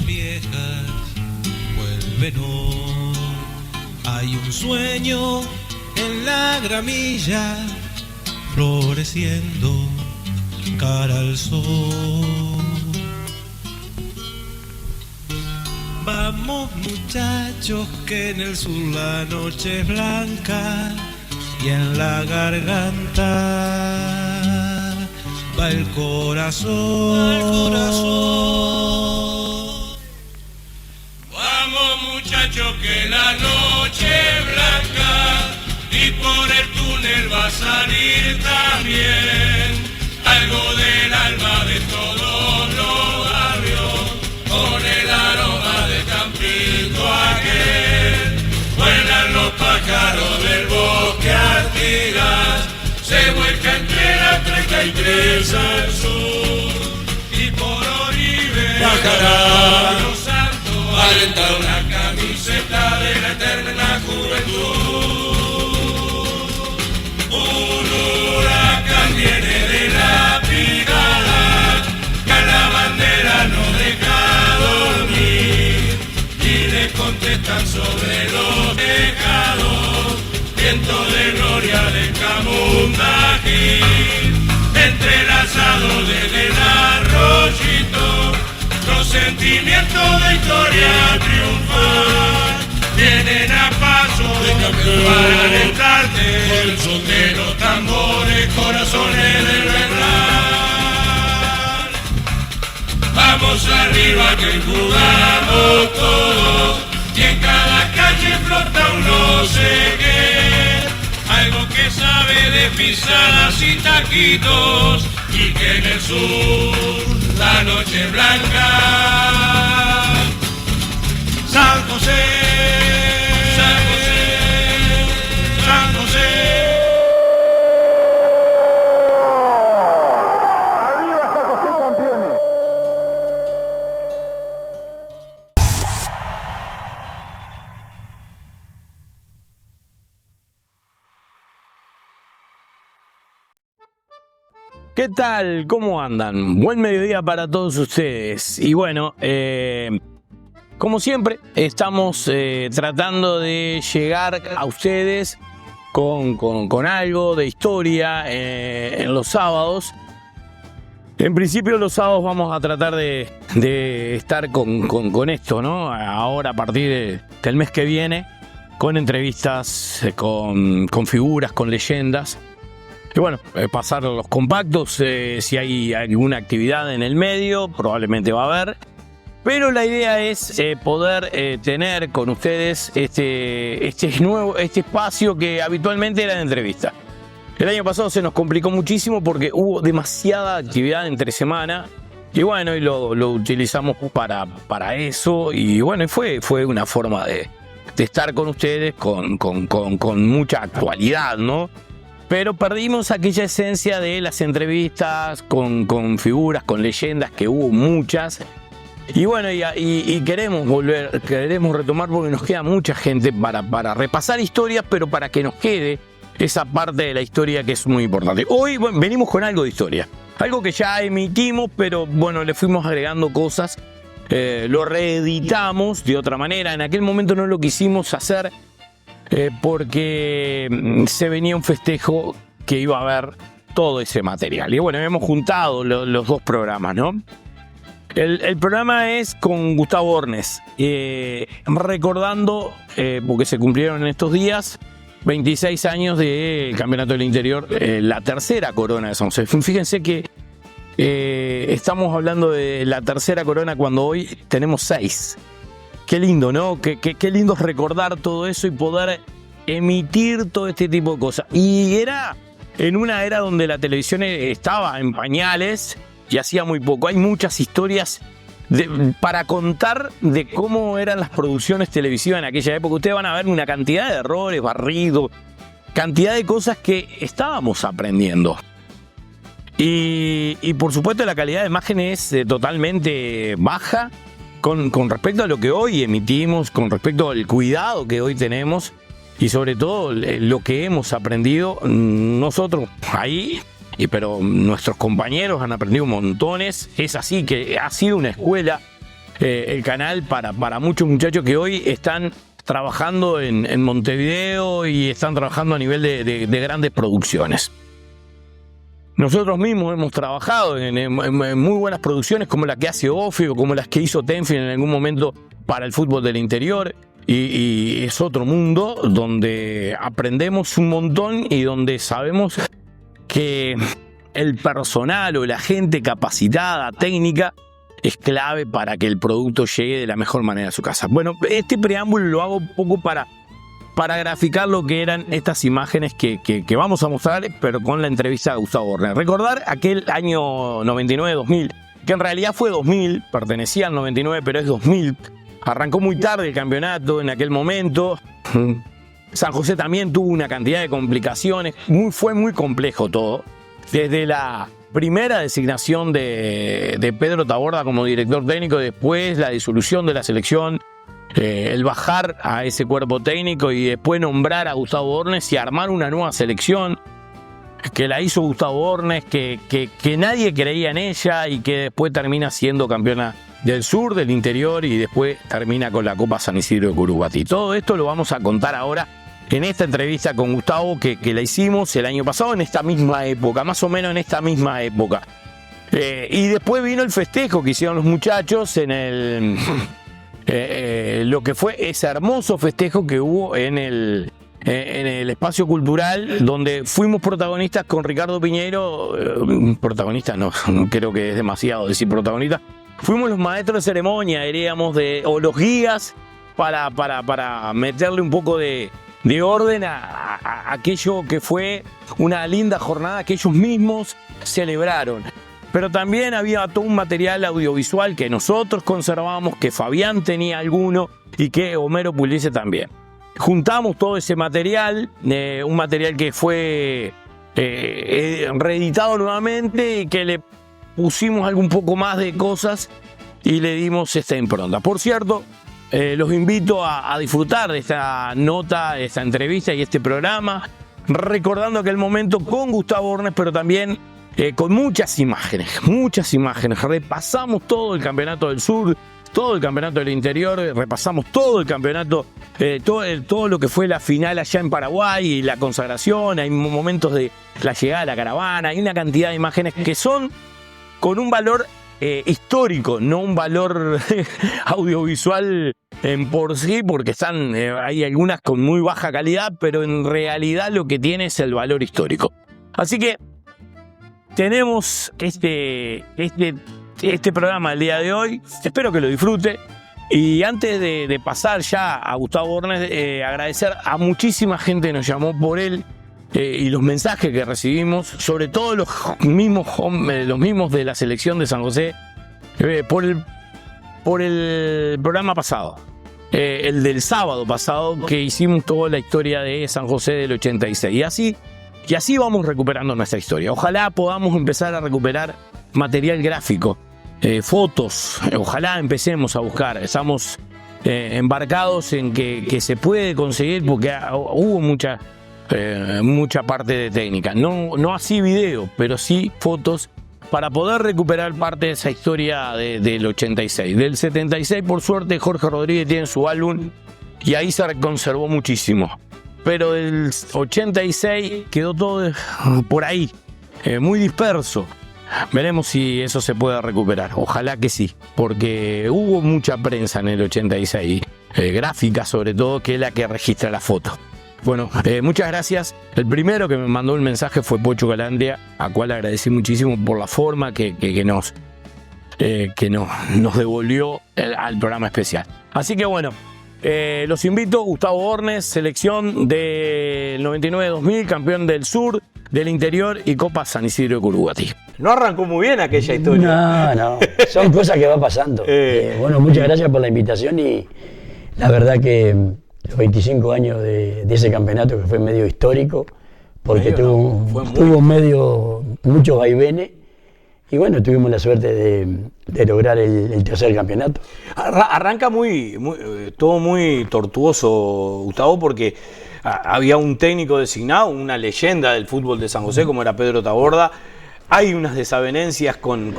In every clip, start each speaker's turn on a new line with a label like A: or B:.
A: viejas vuelven hoy. Hay un sueño en la gramilla, floreciendo cara al sol. Vamos muchachos, que en el sur la noche es blanca y en la garganta va el corazón.
B: Vamos muchachos, que la noche es blanca y por el túnel va a salir también algo del alma de todos los barrios, con el aroma de Campito aquel. Vuelan los pájaros del bosque Artigas, se vuelca entre la 33 al sur, y por Oribe bajará los santos, alenta una camiseta de la eterna juventud. Un huracán viene de la picada, que a la bandera no deja dormir, y le contestan sobre los tejados, viento de gloria del Camundají, entrelazado desde el arroyito, los sentimientos de historia triunfar, vienen a paso para alentarte, con el son de los tambores, corazones del verdad. Vamos arriba que jugamos todos, y en cada calle flota un no sé qué, algo que sabe de pisadas y taquitos, y que en el sur la noche blanca. San José, San José, San José.
C: ¡Arriba San José, campeones!
D: ¿Qué tal? ¿Cómo andan? Buen mediodía para todos ustedes. Y bueno, como siempre, estamos tratando de llegar a ustedes con algo de historia en los sábados. En principio los sábados vamos a tratar de estar con esto, ¿no? Ahora a partir del mes que viene, con entrevistas, con figuras, con leyendas. Y bueno, pasar los compactos, si hay alguna actividad en el medio, probablemente va a haber. Pero la idea es poder tener con ustedes este espacio que habitualmente era de entrevista. El año pasado se nos complicó muchísimo porque hubo demasiada actividad entre semana. Y bueno, y lo utilizamos para eso. Y bueno, fue una forma de estar con ustedes con mucha actualidad, ¿no? Pero perdimos aquella esencia de las entrevistas con figuras, con leyendas, que hubo muchas. Y bueno, y queremos retomar porque nos queda mucha gente para repasar historias, pero para que nos quede esa parte de la historia que es muy importante. Hoy venimos con algo de historia, algo que ya emitimos, pero bueno, le fuimos agregando cosas, lo reeditamos de otra manera. En aquel momento no lo quisimos hacer porque se venía un festejo que iba a haber todo ese material. Y bueno, hemos juntado los dos programas, ¿no? El programa es con Gustavo Ornes, recordando, porque se cumplieron en estos días, 26 años del Campeonato del Interior, la tercera corona de San José. Fíjense que estamos hablando de la tercera corona cuando hoy tenemos 6. Qué lindo, ¿no? Qué lindo es recordar todo eso y poder emitir todo este tipo de cosas. Y era en una era donde la televisión estaba en pañales y hacía muy poco. Hay muchas historias para contar de cómo eran las producciones televisivas en aquella época. Ustedes van a ver una cantidad de errores, barridos, cantidad de cosas que estábamos aprendiendo. Y por supuesto la calidad de imagen es totalmente baja con respecto a lo que hoy emitimos, con respecto al cuidado que hoy tenemos y sobre todo lo que hemos aprendido nosotros ahí, pero nuestros compañeros han aprendido montones. Es así que ha sido una escuela el canal para muchos muchachos que hoy están trabajando en Montevideo y están trabajando a nivel de grandes producciones. Nosotros mismos hemos trabajado en muy buenas producciones como la que hace Ofi o como las que hizo Tenfield en algún momento para el fútbol del interior. Y es otro mundo donde aprendemos un montón y donde sabemos que el personal o la gente capacitada, técnica, es clave para que el producto llegue de la mejor manera a su casa. Bueno, este preámbulo lo hago un poco para graficar lo que eran estas imágenes que vamos a mostrar, pero con la entrevista a Gustavo Bornés. Recordar aquel año 99-2000, que en realidad fue 2000, pertenecía al 99, pero es 2000. Arrancó muy tarde el campeonato en aquel momento. San José también tuvo una cantidad de complicaciones. Fue muy complejo todo. Desde la primera designación de Pedro Taborda como director técnico, después la disolución de la selección, el bajar a ese cuerpo técnico y después nombrar a Gustavo Bornés y armar una nueva selección que la hizo Gustavo Bornés, que nadie creía en ella y que después termina siendo campeona del sur, del interior y después termina con la Copa San Isidro de Curuguatí. Todo esto lo vamos a contar ahora en esta entrevista con Gustavo que la hicimos el año pasado en esta misma época, más o menos en esta misma época. Y después vino el festejo que hicieron los muchachos en lo que fue ese hermoso festejo que hubo en el espacio cultural, donde fuimos protagonistas con Ricardo Piñeiro. Protagonistas no, creo que es demasiado decir protagonistas. Fuimos los maestros de ceremonia, diríamos, o los guías para meterle un poco de orden a aquello que fue una linda jornada que ellos mismos celebraron. Pero también había todo un material audiovisual que nosotros conservamos, que Fabián tenía alguno y que Homero Pugliese también. Juntamos todo ese material, un material que fue reeditado nuevamente y que le pusimos algo un poco más de cosas y le dimos esta impronta. Por cierto, los invito a disfrutar de esta nota, de esta entrevista y este programa, recordando aquel momento con Gustavo Bornés, pero también con muchas imágenes. Repasamos todo el campeonato del sur, todo el campeonato del interior, repasamos todo el campeonato, todo lo que fue la final allá en Paraguay y la consagración. Hay momentos de la llegada de la caravana, hay una cantidad de imágenes que son con un valor histórico, no un valor audiovisual en por sí, porque hay algunas con muy baja calidad, pero en realidad lo que tiene es el valor histórico. Así que tenemos este programa el día de hoy. Espero que lo disfrute. Y antes de pasar ya a Gustavo Bornés, agradecer a muchísima gente que nos llamó por él y los mensajes que recibimos, sobre todo los mismos de la selección de San José, por el programa pasado, el del sábado pasado, que hicimos toda la historia de San José del 86. Y así vamos recuperando nuestra historia. Ojalá podamos empezar a recuperar material gráfico, fotos. Ojalá empecemos a buscar. Estamos embarcados en que se puede conseguir, porque hubo mucha parte de técnica. No así video, pero sí fotos para poder recuperar parte de esa historia del 86. Del 76, por suerte, Jorge Rodríguez tiene su álbum y ahí se conservó muchísimo. Pero del 86 quedó todo por ahí, muy disperso. Veremos si eso se puede recuperar. Ojalá que sí, porque hubo mucha prensa en el 86, gráfica sobre todo, que es la que registra la foto. Bueno, muchas gracias. El primero que me mandó un mensaje fue Pocho Calandria, a cual agradecí muchísimo por la forma que nos devolvió al programa especial. Así que bueno, los invito. Gustavo Bornés, selección del 99-2000, campeón del sur, del interior y Copa San Isidro de Curuguatí.
E: No arrancó muy bien aquella historia.
F: No, son cosas que van pasando. Bueno, muchas gracias por la invitación y la verdad que los 25 años de ese campeonato, que fue medio histórico, porque tuvo muchos vaivenes, y bueno, tuvimos la suerte de lograr el tercer campeonato.
E: Arranca todo muy tortuoso, Gustavo, porque había un técnico designado, una leyenda del fútbol de San José como era Pedro Taborda. Hay unas desavenencias con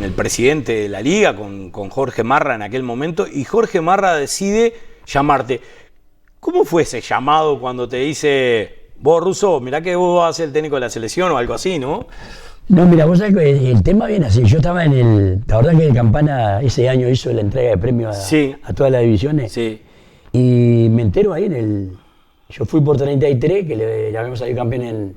E: el presidente de la liga, con Jorge Marra en aquel momento, y Jorge Marra decide llamarte. ¿Cómo fue ese llamado cuando te dice, vos Russo, mirá que vos vas a ser el técnico de la selección o algo así, ¿no?
F: No, mira, vos sabés que el tema viene así. Yo estaba en el... La verdad que Campana ese año hizo la entrega de premios a todas las divisiones.
E: Sí.
F: Y me entero ahí en el... Yo fui por 33, que le habíamos salido campeón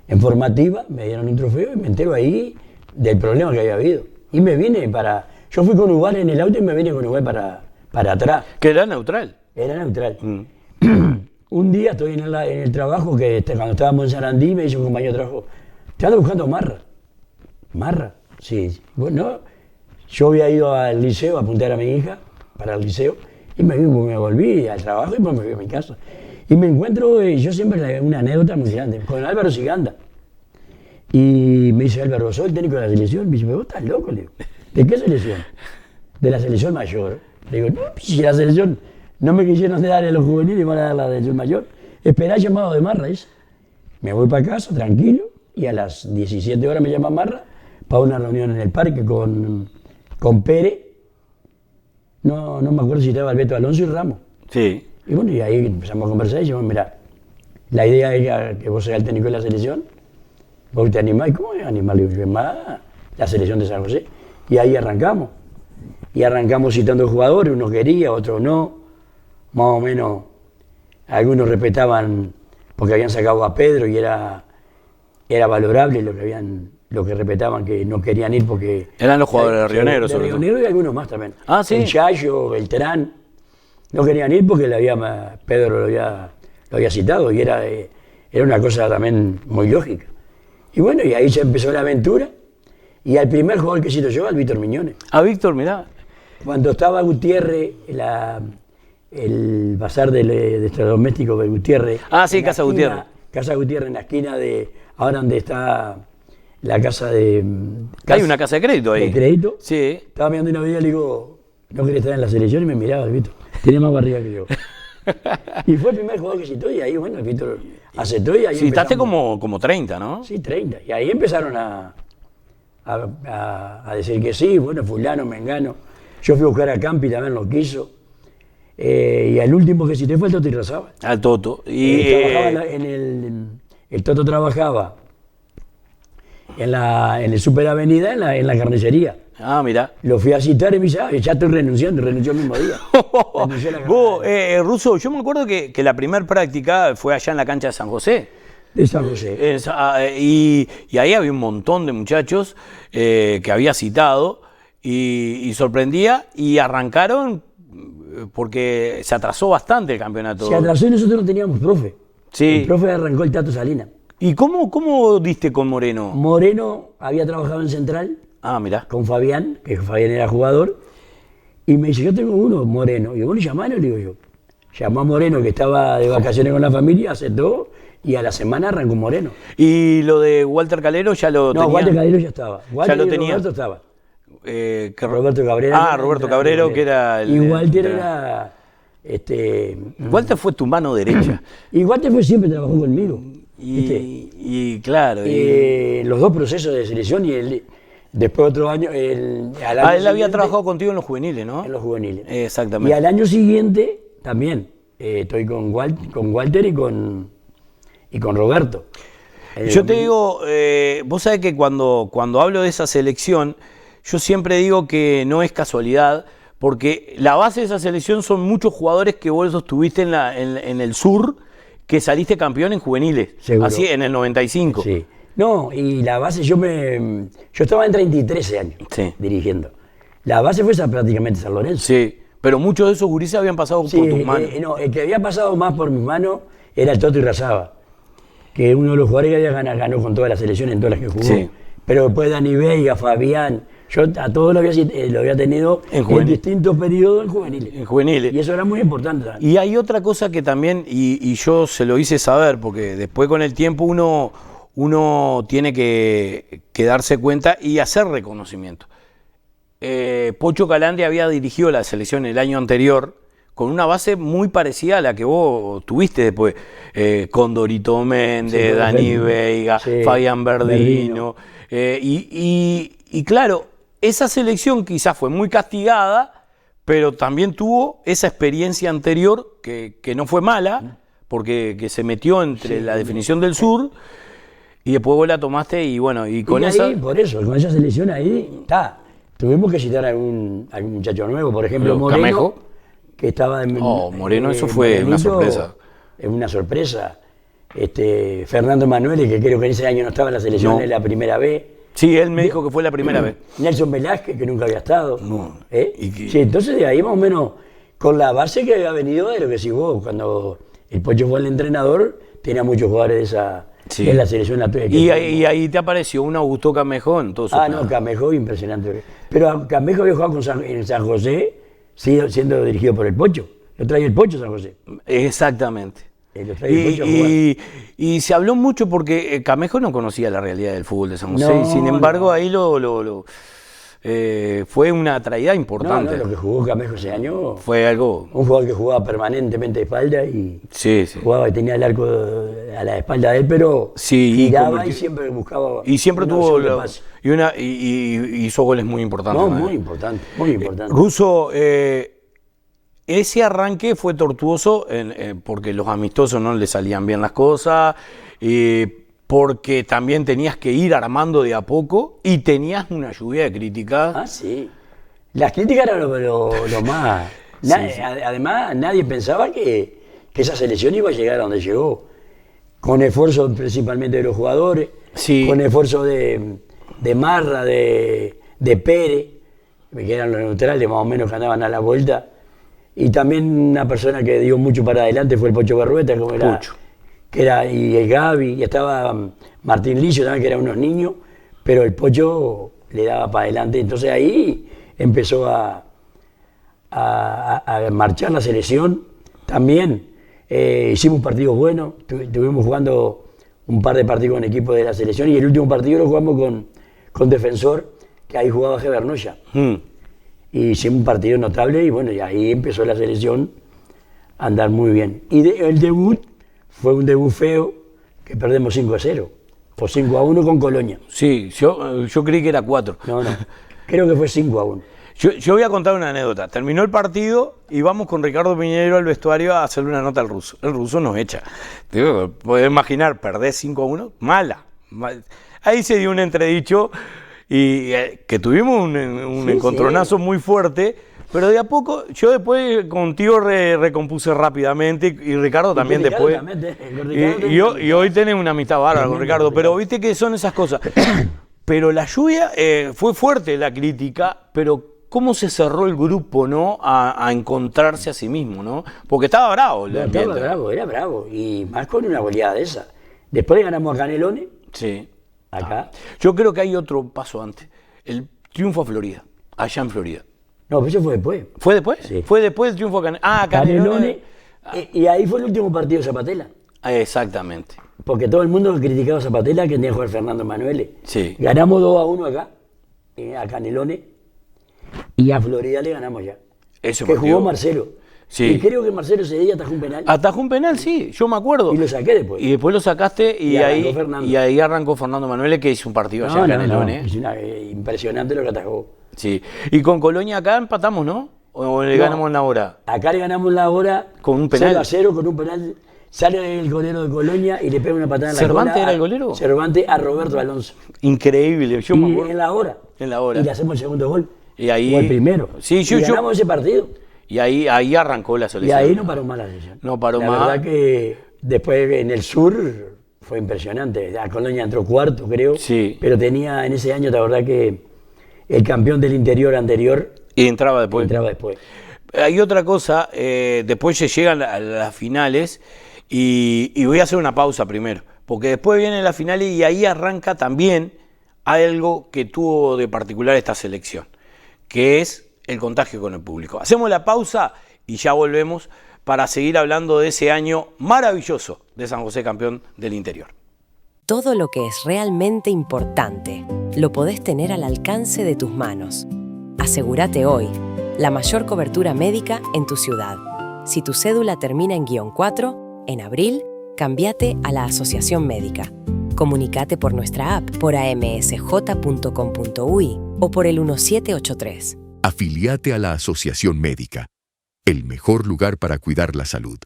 F: en formativa, me dieron un trofeo y me entero ahí del problema que había habido. Y me vine para... Yo fui con Uruguay en el auto y me vine con Uruguay para atrás.
E: Que era neutral.
F: Era neutral. Un día estoy en el trabajo, que cuando estábamos en Sarandí, me dice un compañero de trabajo, te ando buscando Marra. ¿Marra? Sí. Bueno, yo había ido al liceo a apuntar a mi hija para el liceo y me volví al trabajo y me fui a mi casa. Y me encuentro, yo siempre una anécdota muy grande, con Álvaro Siganda. Y me dice, Álvaro, ¿soy el técnico de la selección? Me dice, vos estás loco, le digo. ¿De qué selección? De la selección mayor. Le digo, no, si la selección no me quisieron dar a los juveniles y van a dar la selección mayor. Esperá llamado de Marra, ¿es? Me voy para casa, tranquilo, y a las 17 horas me llama Marra para una reunión en el parque con Pérez. No me acuerdo si estaba Alberto Alonso y Ramos.
E: Sí.
F: Y bueno, y ahí empezamos a conversar y dijimos, mira, la idea es que vos seas el técnico de la selección, vos te animás. ¿Y cómo es animar? Le digo, la selección de San José. Y ahí arrancamos. Y arrancamos citando jugadores, unos quería, otros no. Más o menos, algunos respetaban porque habían sacado a Pedro y era valorable lo que respetaban, que no querían ir porque...
E: Eran los jugadores de Río Negro, sobre todo.
F: De Río Negro y algunos más también.
E: Ah, sí.
F: El Chayo, Beltrán. No querían ir porque Pedro lo había citado y era una cosa también muy lógica. Y bueno, y ahí se empezó la aventura. Y al primer jugador que cito yo, al Víctor Miñones.
E: Ah, Víctor, mirá.
F: Cuando estaba Gutiérrez, el bazar de electrodomésticos de Gutiérrez.
E: Ah, sí, Casa Gutiérrez.
F: Casa Gutiérrez, en la esquina de... Ahora donde está la casa de...
E: Hay una casa de crédito ahí.
F: ¿De crédito?
E: Sí.
F: Estaba mirando una vida y le digo, ¿no querés estar en la selección? Y me miraba el Víctor. Tenía más barriga que yo. Y fue el primer jugador que citó y ahí, bueno, el Víctor aceptó y ahí
E: citaste como 30, ¿no?
F: Sí, 30. Y ahí empezaron a decir que sí, bueno, fulano, mengano. Yo fui a buscar a Campi, también lo quiso. Y al último que cité fue el Toto Irrazábal.
E: Al Toto.
F: Trabajaba el Toto trabajaba en el Superavenida, en la carnicería.
E: Ah, mirá.
F: Lo fui a citar y me dice, ya estoy renunciando, renunció el mismo día.
E: Vos, Russo, yo me acuerdo que la primera práctica fue allá en la cancha de San José.
F: De San José.
E: Y ahí había un montón de muchachos que había citado y sorprendía y arrancaron porque se atrasó bastante el campeonato.
F: Se atrasó y nosotros no teníamos profe.
E: Sí.
F: El profe arrancó el Tato Salinas.
E: ¿Y cómo diste con Moreno?
F: Moreno había trabajado en Central.
E: Ah, mirá.
F: Con Fabián, que Fabián era jugador. Y me dice, yo tengo uno, Moreno. Y yo, bueno, llamalo, le digo yo. Llamó a Moreno, que estaba de vacaciones con la familia, aceptó. Y a la semana arrancó Moreno.
E: ¿Y lo de Walter Calero ya lo tenía?
F: No, Walter Calero ya estaba. Walter
E: ya lo tenía.
F: Roberto estaba.
E: Roberto Cabrero. Ah, Roberto Cabrero, que era
F: el... Y Walter era...
E: Walter fue tu mano derecha.
F: Y Walter siempre trabajó conmigo.
E: Y claro.
F: Los dos procesos de selección y después otro año... él
E: había trabajado contigo en los juveniles, ¿no?
F: En los juveniles.
E: Exactamente.
F: Y al año siguiente también estoy con Walter y con Roberto.
E: Yo te digo, vos sabés que cuando hablo de esa selección, yo siempre digo que no es casualidad, porque la base de esa selección son muchos jugadores que vos sostuviste en el sur, que saliste campeón en juveniles.
F: Seguro.
E: Así, en el 95.
F: Sí. No, y la base, yo estaba en 33 años dirigiendo. La base fue prácticamente San Lorenzo.
E: Sí, pero muchos de esos gurises habían pasado por tus manos.
F: No, el que había pasado más por mis manos era el Toto Irrazábal, que uno de los jugadores que había ganó con todas las selecciones, en todas las que jugó. Sí. Pero después Dani Veiga, Fabián, yo a todos lo había tenido en distintos periodos en juveniles.
E: En juveniles.
F: Y eso era muy importante también.
E: Y hay otra cosa que también, y yo se lo hice saber, porque después con el tiempo uno tiene que darse cuenta y hacer reconocimiento. Pocho Calante había dirigido la selección el año anterior con una base muy parecida a la que vos tuviste después, con Dorito Méndez,
F: Sí,
E: Dani Veiga,
F: sí,
E: Fabián Verdino. Y claro, esa selección quizás fue muy castigada, pero también tuvo esa experiencia anterior que no fue mala, porque que se metió entre la definición del sur, y después vos la tomaste y bueno, y con
F: y
E: esa...
F: ahí, por eso, con esa selección ahí, está. Tuvimos que citar a algún muchacho nuevo, por ejemplo, Moreno,
E: Camejo.
F: que estaba en...
E: Moreno, eso fue una sorpresa.
F: Es una sorpresa. Fernando Emanuele, que creo que en ese año no estaba en la selección,
E: No.
F: en la primera B.
E: Sí, él me dijo que fue la primera vez.
F: Nelson Velázquez, que nunca había estado.
E: No.
F: ¿Eh? Sí, entonces de ahí más o menos, con la base que había venido de lo que decís vos, cuando el Pocho fue el entrenador, tenía muchos jugadores de esa...
E: Sí.
F: En la selección
E: Y ahí te apareció un Augusto Camejo en todo su
F: no, Camejo, impresionante. Pero Camejo había jugado en San José, siendo dirigido por el Pocho. Lo trae el Pocho San José.
E: Exactamente.
F: Lo trae el Pocho a jugar.
E: Y se habló mucho porque Camejo no conocía la realidad del fútbol de San José.
F: No,
E: y sin embargo,
F: no.
E: ahí fue una traída importante.
F: Lo que jugó Camejo ese año,
E: Fue algo...
F: un jugador que jugaba permanentemente de espalda y
E: Sí.
F: jugaba y tenía el arco a la espalda de él, pero
E: Sí,
F: giraba y siempre buscaba.
E: Y siempre
F: una
E: tuvo...
F: opción de pase.
E: Y hizo goles muy importantes.
F: No,
E: ¿no?
F: muy importante, muy importante.
E: Russo, ese arranque fue tortuoso porque los amistosos no le salían bien las cosas, porque también tenías que ir armando de a poco y tenías una lluvia de críticas.
F: Sí. Las críticas eran lo más... Además, nadie pensaba que esa selección iba a llegar a donde llegó. Con esfuerzo principalmente de los jugadores,
E: Sí.
F: con esfuerzo de Marra, de Pérez, que eran los neutrales más o menos que andaban a la vuelta. Y también una persona que dio mucho para adelante fue el Pocho Berrueta, como era,
E: Pocho.
F: y el Gaby, y estaba Martín Licio también, que eran unos niños, pero el Pocho le daba para adelante. Entonces ahí empezó a marchar la selección. También hicimos partidos buenos, estuvimos jugando un par de partidos con equipos de la selección y el último partido lo jugamos con Defensor, que ahí jugaba Heber Noya. Y hicimos un partido notable y bueno, y ahí empezó la selección a andar muy bien. Y el debut fue un debut feo, que perdemos 5-0, o 5-1 con Colonia.
E: Sí, yo creí que era 4.
F: No, creo que fue 5-1.
E: Yo voy a contar una anécdota. Terminó el partido y vamos con Ricardo Piñero al vestuario a hacerle una nota al Russo. El Russo nos echa. Podés imaginar, perder 5-1, mala. Ahí se dio un entredicho y que tuvimos un encontronazo muy fuerte, pero de a poco, yo después contigo recompuse rápidamente y Ricardo también después. Y hoy tenés una amistad bárbara con Ricardo, pero viste que son esas cosas. Pero la lluvia, fue fuerte la crítica, pero cómo se cerró el grupo, ¿no? A encontrarse a sí mismo, ¿no? Porque estaba bravo el ambiente.
F: Era bravo, y más con una goleada de esa. Después le ganamos a Canelones.
E: Sí.
F: Acá.
E: Yo creo que hay otro paso antes. El triunfo a Florida, allá en Florida.
F: No, pero eso fue después.
E: ¿Fue después?
F: Sí.
E: Fue después del triunfo a
F: Canelones. Y ahí fue el último partido de Zapatela.
E: Exactamente.
F: Porque todo el mundo criticaba a Zapatela, que tenía que jugar Fernando Emanuele.
E: Sí.
F: Ganamos 2-1 acá, a Canelones, y a Florida le ganamos ya.
E: Ese
F: que
E: partido.
F: jugó Marcelo.
E: Sí.
F: Y creo que Marcelo ese día atajó un penal.
E: Atajó un penal, sí, yo me acuerdo.
F: Y lo saqué después.
E: Y después lo sacaste y
F: arrancó
E: ahí arrancó Fernando Emanuele, que hizo un partido allá en Canelones.
F: Es impresionante lo que atajó.
E: Sí. Y con Colonia acá empatamos, ¿no? ¿O le ganamos en la hora?
F: Acá le ganamos en la hora.
E: Con un penal.
F: 0-0 con un penal. Sale el golero de Colonia y le pega una patada en la
E: ¿Cervantes
F: cola
E: era el golero?
F: Cervantes a Roberto Alonso.
E: Increíble, yo me acuerdo.
F: En la hora.
E: En la hora.
F: Y le hacemos el segundo gol.
E: Y ahí,
F: o el primero.
E: Sí,
F: y ganamos ese partido.
E: Y ahí arrancó la selección.
F: Y ahí no paró más la selección.
E: No paró
F: la
E: más.
F: La verdad que después en el sur fue impresionante. A Colonia entró cuarto, creo.
E: Sí.
F: Pero tenía en ese año, la verdad que el campeón del interior anterior.
E: Y entraba después. Hay otra cosa, después se llegan a las finales y voy a hacer una pausa primero, porque después vienen las finales y ahí arranca también algo que tuvo de particular esta selección, que es el contagio con el público. Hacemos la pausa y ya volvemos para seguir hablando de ese año maravilloso de San José, campeón del interior.
G: Todo lo que es realmente importante lo podés tener al alcance de tus manos. Asegúrate hoy la mayor cobertura médica en tu ciudad. Si tu cédula termina en -4, en abril, cámbiate a la Asociación Médica. Comunicate por nuestra app, por amsj.com.uy o por el 1783.
H: Afiliate a la Asociación Médica, el mejor lugar para cuidar la salud.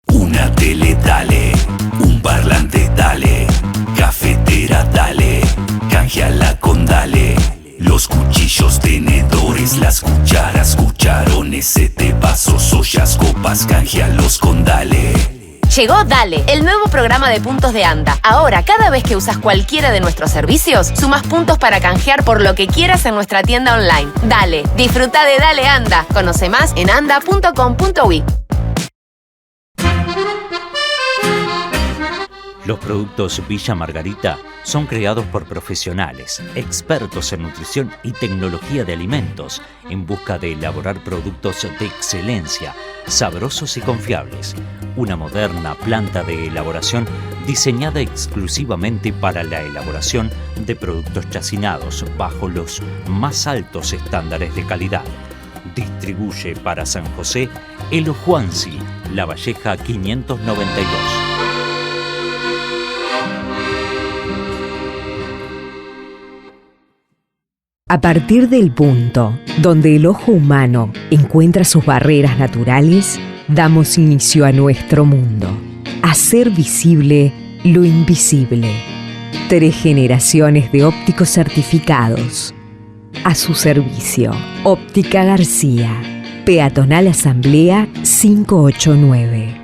I: Una tele dale, un parlante dale, cafetera dale, canjeala con dale. Los cuchillos, tenedores, las cucharas, cucharones, sete, vasos, ollas, copas, canjealos con dale.
J: Llegó Dale, el nuevo programa de puntos de Anda. Ahora, cada vez que usas cualquiera de nuestros servicios, sumas puntos para canjear por lo que quieras en nuestra tienda online. Dale, disfruta de Dale Anda. Conoce más en anda.com.uy.
K: Los productos Villa Margarita son creados por profesionales, expertos en nutrición y tecnología de alimentos, en busca de elaborar productos de excelencia, sabrosos y confiables. Una moderna planta de elaboración diseñada exclusivamente para la elaboración de productos chacinados bajo los más altos estándares de calidad. Distribuye para San José Elo Juansi, La Valleja 592.
L: A partir del punto donde el ojo humano encuentra sus barreras naturales, damos inicio a nuestro mundo. Hacer visible lo invisible. 3 generaciones de ópticos certificados. A su servicio, Óptica García. Peatonal Asamblea 589.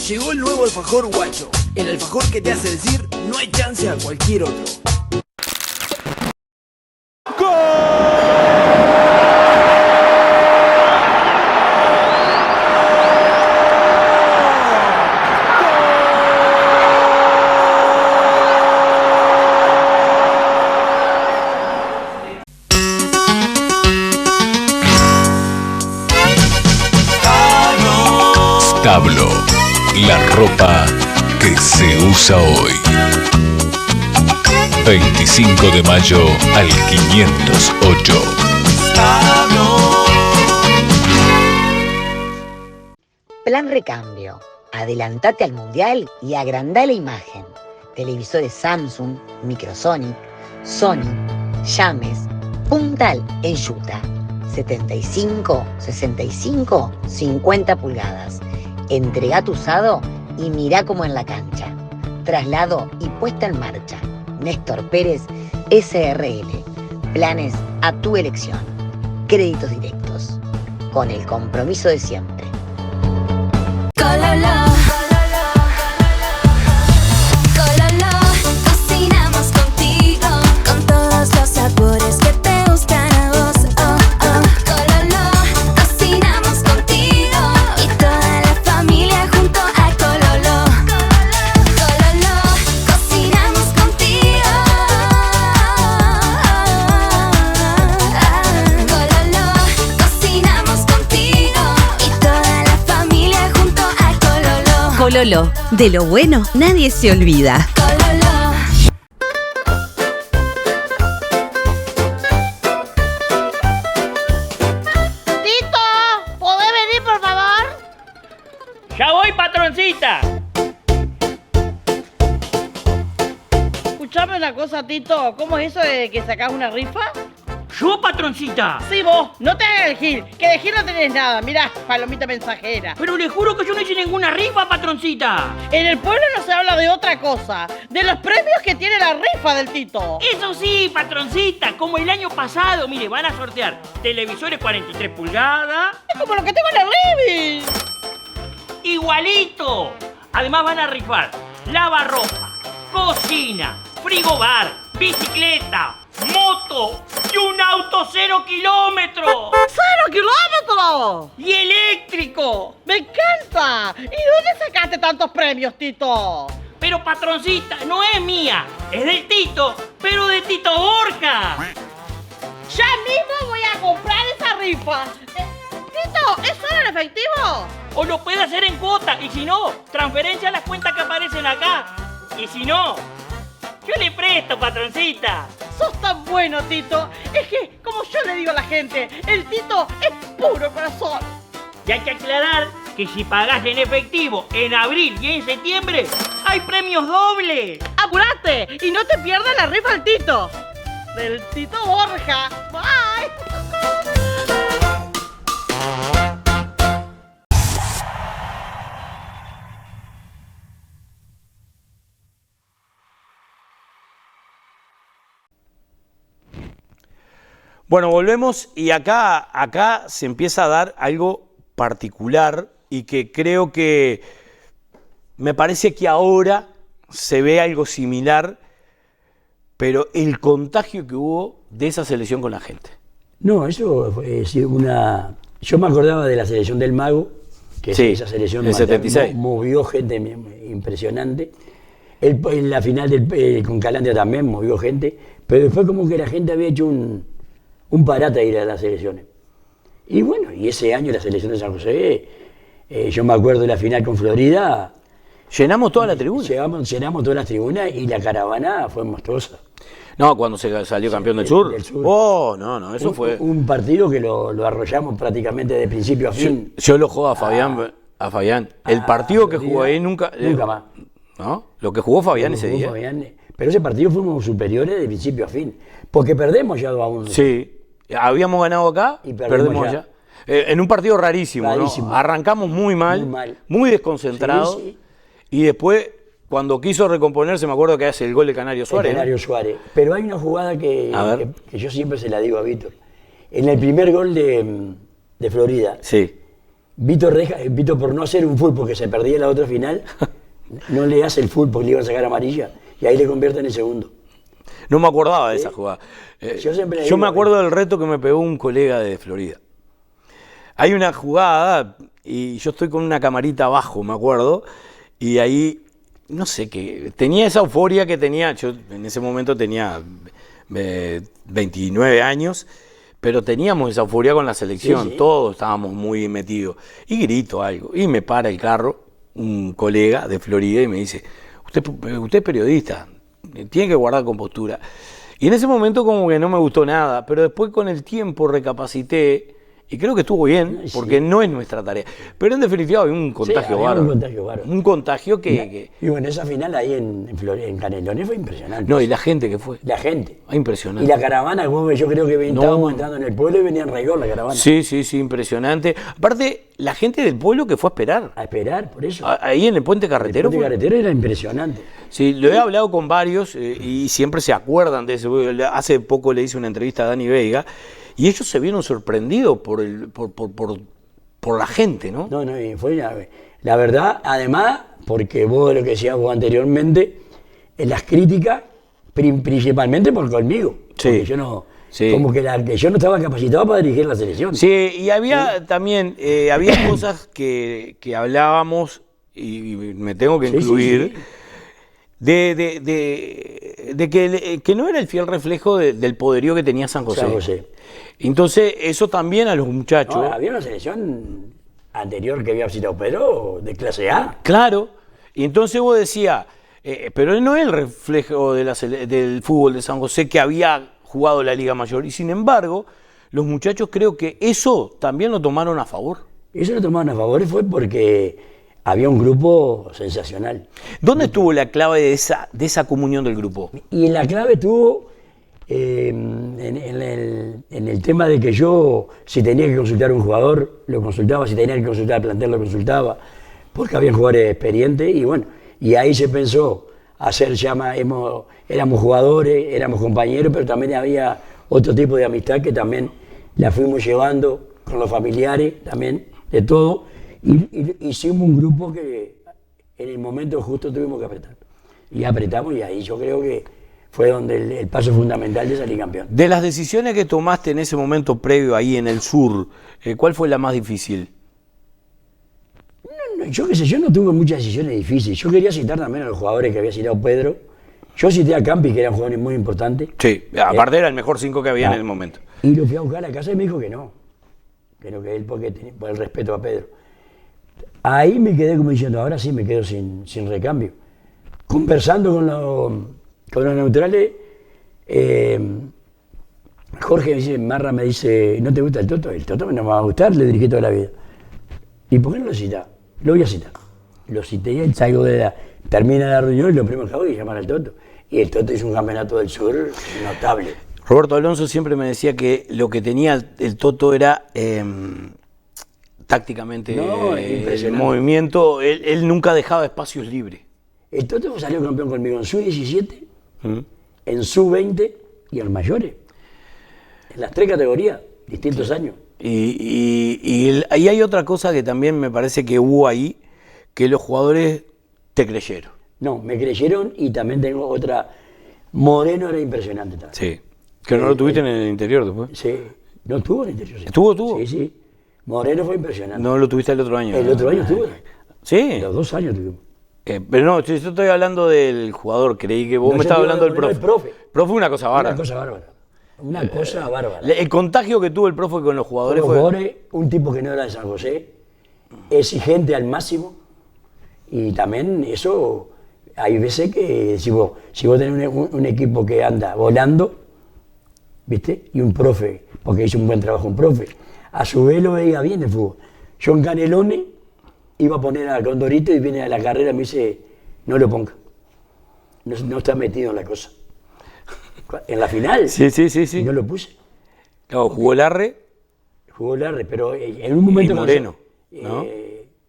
M: Llegó el nuevo alfajor guacho. El alfajor que te hace decir no hay chance a cualquier otro.
H: Stablo, la ropa que se usa hoy. 25 de mayo al 508.
N: Plan Recambio. Adelantate al Mundial y agrandá la imagen. Televisores Samsung, Microsonic, Sony, Llames, Puntal en Utah. 75, 65, 50 pulgadas. Entregá tu usado y mirá como en la cancha. Traslado y puesta en marcha. Néstor Pérez, SRL. Planes a tu elección. Créditos directos. Con el compromiso de siempre.
O: Cololo. Cololo. Cocinamos contigo. Con todos los sabores que te gustan a vos. Oh, oh. Cololo. Cocinamos contigo. Y toda la familia junto a Cololo. Cololo. Cocinamos contigo. Cololo. Cocinamos contigo. Y toda la familia junto a Cololo.
P: Cololo, de lo bueno nadie se olvida.
O: Cololo.
Q: Tito, ¿podés venir por favor?
R: ¡Ya voy, patroncita!
Q: Escuchame una cosa, Tito. ¿Cómo es eso de que sacás una rifa?
R: ¡Yo, patroncita!
Q: Sí, vos. No te hagas el gil. Que de gil no tenés nada. Mirá, palomita mensajera.
R: Pero le juro que yo no hice ninguna rifa, patroncita.
Q: En el pueblo no se habla de otra cosa. De los premios que tiene la rifa del Tito.
R: Eso sí, patroncita. Como el año pasado. Mire, van a sortear televisores 43 pulgadas.
Q: Es como lo que tengo en el living.
R: ¡Igualito! Además van a rifar lavarropa, cocina, frigobar, bicicleta, moto y un auto 0 kilómetros.
Q: ¡0 kilómetros!
R: ¡Y eléctrico!
Q: ¡Me encanta! ¿Y dónde sacaste tantos premios, Tito?
R: Pero, patroncita, no es mía. Es del Tito, pero de Tito Borja.
Q: Ya mismo voy a comprar esa rifa. Tito, ¿es solo en efectivo?
R: O lo puede hacer en cuota. Y si no, transferencia a las cuentas que aparecen acá. Y si no, yo le presto, patroncita.
Q: sos tan bueno, Tito. Es que, como yo le digo a la gente, el Tito es puro corazón.
R: Y hay que aclarar que si pagás en efectivo en abril y en septiembre, hay premios dobles.
Q: ¡Apurate! Y no te pierdas la rifa del Tito. Del Tito Borja. Bye.
E: Bueno, volvemos y acá se empieza a dar algo particular y que creo que me parece que ahora se ve algo similar, pero el contagio que hubo de esa selección con la gente.
F: No, eso fue una... Yo me acordaba de la selección del Mago, que
E: sí,
F: esa selección
E: el 76.
F: Movió gente impresionante. En la final con Calandria también movió gente, pero después como que la gente había hecho un parate a ir a las selecciones. Y bueno, y ese año la selección de San José, yo me acuerdo de la final con Florida.
E: Llenamos toda la tribuna.
F: Llenamos todas las tribunas y la caravana fue monstruosa.
E: No, cuando se salió campeón del sur. Oh, no, eso fue...
F: Un partido que lo arrollamos prácticamente de principio a fin.
E: Yo lo juego a Fabián. El partido que jugó ahí nunca
F: más.
E: ¿No? Lo que jugó Fabián ese día.
F: Pero ese partido fuimos superiores de principio a fin. Porque perdemos ya 2-1.
E: Sí. Habíamos ganado acá y perdemos allá. En un partido rarísimo, ¿no? Arrancamos muy mal, muy desconcentrados. Sí. Y después, cuando quiso recomponerse, me acuerdo que hace el gol de Canario Suárez.
F: Suárez. Pero hay una jugada que yo siempre se la digo a Víctor. En el primer gol de Florida,
E: sí.
F: Víctor por no hacer un full porque se perdía en la otra final, no le hace el full porque le iban a sacar amarilla. Y ahí le convierte en el segundo.
E: No me acordaba de esa jugada. Yo me acuerdo del reto que me pegó un colega de Florida. Hay una jugada y yo estoy con una camarita abajo, me acuerdo, y ahí, no sé qué, tenía esa euforia que tenía, yo en ese momento tenía 29 años, pero teníamos esa euforia con la selección, todos estábamos muy metidos. Y grito algo, y me para el carro un colega de Florida y me dice, usted es periodista, tiene que guardar compostura. Y en ese momento como que no me gustó nada, pero después con el tiempo recapacité y creo que estuvo bien, porque no es nuestra tarea. Pero en definitiva había un contagio bárbaro. Un contagio que...
F: Y bueno, esa final ahí en Canelones fue impresionante.
E: No, y la gente que fue.
F: La gente.
E: Impresionante.
F: Y la caravana, yo creo que estábamos entrando en el pueblo y venían regor la caravana.
E: Sí, impresionante. Aparte, la gente del pueblo que fue a esperar.
F: A esperar, por eso.
E: Ahí en el Puente Carretero.
F: El Puente Carretero era impresionante.
E: Sí, lo he hablado con varios y siempre se acuerdan de eso. Hace poco le hice una entrevista a Dani Veiga y ellos se vieron sorprendidos por la gente, ¿no?
F: No, y fue la verdad, además, porque vos lo que decías vos anteriormente, en las críticas, principalmente conmigo.
E: Sí.
F: Yo no... Sí. Como que yo no estaba capacitado para dirigir la selección.
E: Sí, y había también, había cosas que hablábamos, y me tengo que incluir, de que no era el fiel reflejo del poderío que tenía San José. Entonces, eso también a los muchachos...
F: No, había una selección anterior que había visitado Pedro, de clase A.
E: Claro, y entonces vos decías, pero él no es el reflejo del fútbol de San José que había jugado la Liga Mayor, y sin embargo, los muchachos creo que eso también lo tomaron a favor.
F: Eso lo tomaron a favor fue porque había un grupo sensacional.
E: ¿Dónde estuvo la clave de esa comunión del grupo?
F: Y la clave estuvo en el tema de que yo, si tenía que consultar a un jugador, lo consultaba, si tenía que consultar al plantel, lo consultaba, porque había jugadores experientes, y bueno, y ahí se pensó hacer éramos jugadores, éramos compañeros, pero también había otro tipo de amistad que también la fuimos llevando con los familiares, también, de todo, y hicimos un grupo que en el momento justo tuvimos que apretar. Y apretamos, y ahí yo creo que fue donde el paso fundamental de salir campeón.
E: De las decisiones que tomaste en ese momento previo ahí en el sur, ¿cuál fue la más difícil?
F: Yo qué sé, yo no tuve muchas decisiones difíciles. Yo quería citar también a los jugadores que había citado Pedro. Yo cité a Campi, que eran jugadores muy importantes.
E: Sí, aparte era el mejor 5 que había en el momento.
F: Y lo fui a buscar a la casa y me dijo que no. Creo que él, por el respeto a Pedro. Ahí me quedé como diciendo, ahora sí me quedo sin recambio. Conversando con los neutrales, Jorge Marra me dice, ¿no te gusta el Toto? El Toto no me va a gustar, le dirigí toda la vida. ¿Y por qué no lo citás? Lo voy a citar. Lo cité y salgo termina la reunión y lo primero que hago es llamar al Toto. Y el Toto hizo un campeonato del sur notable.
E: Roberto Alonso siempre me decía que lo que tenía el Toto era tácticamente el movimiento. Él nunca dejaba espacios libres.
F: El Toto salió campeón conmigo en Sub-17, en Sub-20 y en mayores. En las 3 categorías, distintos años.
E: Y ahí hay otra cosa que también me parece que hubo ahí, que los jugadores te creyeron.
F: No, me creyeron y también tengo otra. Moreno era impresionante también.
E: Sí. Que no lo tuviste en el interior después.
F: Sí. No estuvo en el interior. Sí.
E: ¿Estuvo?
F: Sí, sí. Moreno fue impresionante.
E: No lo tuviste el otro año.
F: El otro año estuvo.
E: Sí.
F: Los 2 años tuvimos.
E: Pero no, yo estoy hablando del jugador. Creí que vos me estabas hablando del profe.
F: El profe.
E: Profe, una cosa bárbara.
F: Una cosa bárbara. Una cosa bárbara.
E: El contagio que tuvo el profe con los jugadores fue...
F: un tipo que no era de San José, exigente al máximo, y también eso, hay veces que si vos tenés un equipo que anda volando, ¿viste? Y un profe, porque hizo un buen trabajo un profe, a su vez lo veía bien el fútbol. Yo en Canelones iba a poner a Condorito y viene a la carrera y me dice, no lo ponga, no está metido en la cosa. En la final,
E: sí.
F: no lo puse.
E: Claro, jugó Larre,
F: pero en un momento...
E: Y Moreno, ¿no?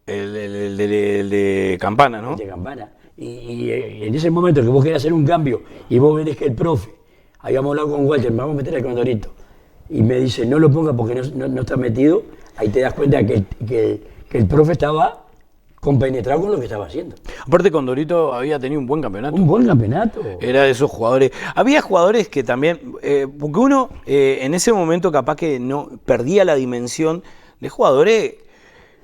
E: El de Campana, ¿no?
F: El de Campana. Y en ese momento que vos querés hacer un cambio y vos ves que el profe, habíamos hablado con Walter, me vamos a meter al Condorito, y me dice, no lo ponga porque no está metido, ahí te das cuenta que el profe estaba compenetrado con lo que estaba haciendo.
E: Aparte, Condorito había tenido un buen campeonato.
F: Un buen campeonato.
E: Era de esos jugadores. Había jugadores que también, porque uno en ese momento capaz que no perdía la dimensión de jugadores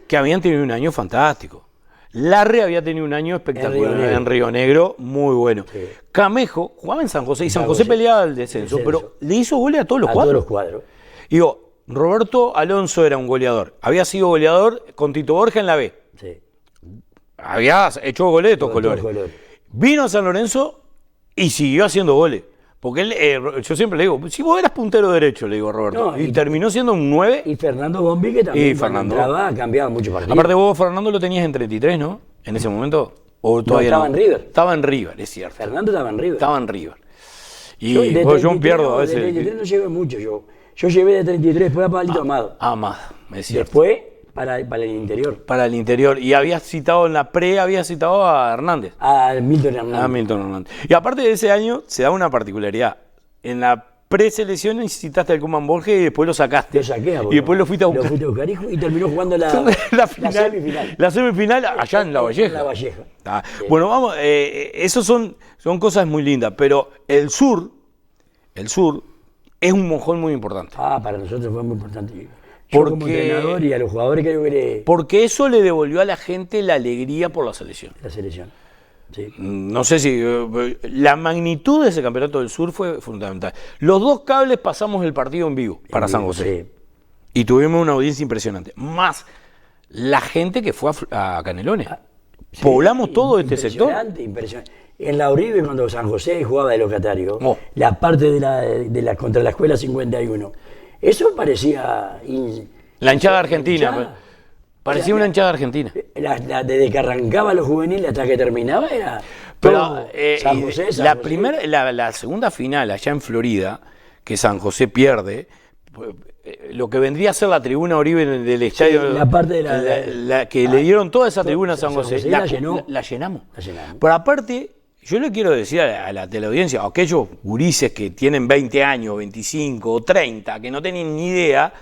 E: que habían tenido un año fantástico. Larre había tenido un año espectacular en Río Negro, muy bueno. Sí. Camejo jugaba en San José y San José peleaba el descenso, pero le hizo goles a todos los cuadros.
F: A todos los cuadros.
E: Digo, Roberto Alonso era un goleador. Había sido goleador con Tito Borja en la B.
F: Sí.
E: Había hecho goles de todos colores. Vino a San Lorenzo y siguió haciendo goles. Porque él, yo siempre le digo, si vos eras puntero derecho, le digo a Roberto, y terminó siendo un 9.
F: Y Fernando Bombi, que también entraba, cambiaba mucho partido.
E: Aparte vos, Fernando, lo tenías en 33, ¿no? En ese momento. ¿O todavía
F: estaba en River.
E: Estaba en River, es cierto.
F: Fernando estaba en River.
E: Estaba en River. Y yo pierdo a veces.
F: De 33 no llevé mucho yo. Yo llevé de 33 después a Pablito Amado.
E: Amado, es cierto.
F: Después para el interior.
E: Para el interior. Y habías citado en la habías citado a Hernández.
F: A Milton Hernández.
E: A Milton Hernández. Y aparte de ese año, se da una particularidad. En la preselección citaste al Koeman Borges y después lo sacaste.
F: Lo saqué,
E: y después lo fuiste a buscar.
F: Lo fuiste a buscar y terminó jugando la semifinal.
E: La semifinal allá en La Valleja.
F: En La Valleja.
E: Ah, sí. Bueno, vamos, esos son cosas muy lindas, pero el sur es un mojón muy importante.
F: Para nosotros fue muy importante. Yo como entrenador y a los jugadores creo que...
E: Porque eso le devolvió a la gente la alegría por la selección.
F: La selección. Sí.
E: No sé si la magnitud de ese campeonato del sur fue fundamental. Los 2 cables pasamos el partido en vivo para San José. Sí. Y tuvimos una audiencia impresionante. Más la gente que fue a Canelones. Sí, poblamos todo este sector.
F: Impresionante. En la Uribe, cuando San José jugaba de locatario, la parte de la contra la escuela 51, eso parecía...
E: La hinchada argentina. Parecía una hinchada argentina.
F: Desde que arrancaba los juveniles hasta que terminaba era...
E: Pero San José, la segunda final allá en Florida, que San José pierde, lo que vendría a ser la tribuna Oribe del estadio,
F: la parte de
E: que le dieron toda esa tribuna a San José, la llenamos. Pero aparte, yo le quiero decir a la teleaudiencia, a aquellos gurises que tienen 20 años, 25 o 30, que no tienen ni idea...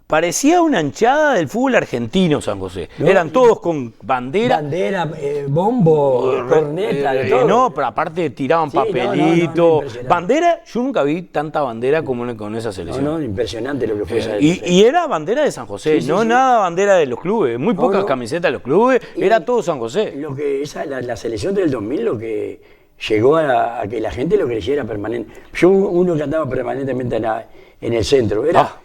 E: Parecía una hinchada del fútbol argentino, San José. No, eran todos con bandera.
F: Bandera, bombo, corneta, de todo.
E: No, pero aparte tiraban papelitos. Bandera, yo nunca vi tanta bandera como con esa selección.
F: No, impresionante lo que fue esa
E: y era bandera de San José, nada bandera de los clubes. Muy pocas camisetas de los clubes, era todo San José.
F: Lo que la selección del 2000, lo que llegó a que la gente lo creyera permanente. Yo, uno que andaba permanentemente en el centro, era...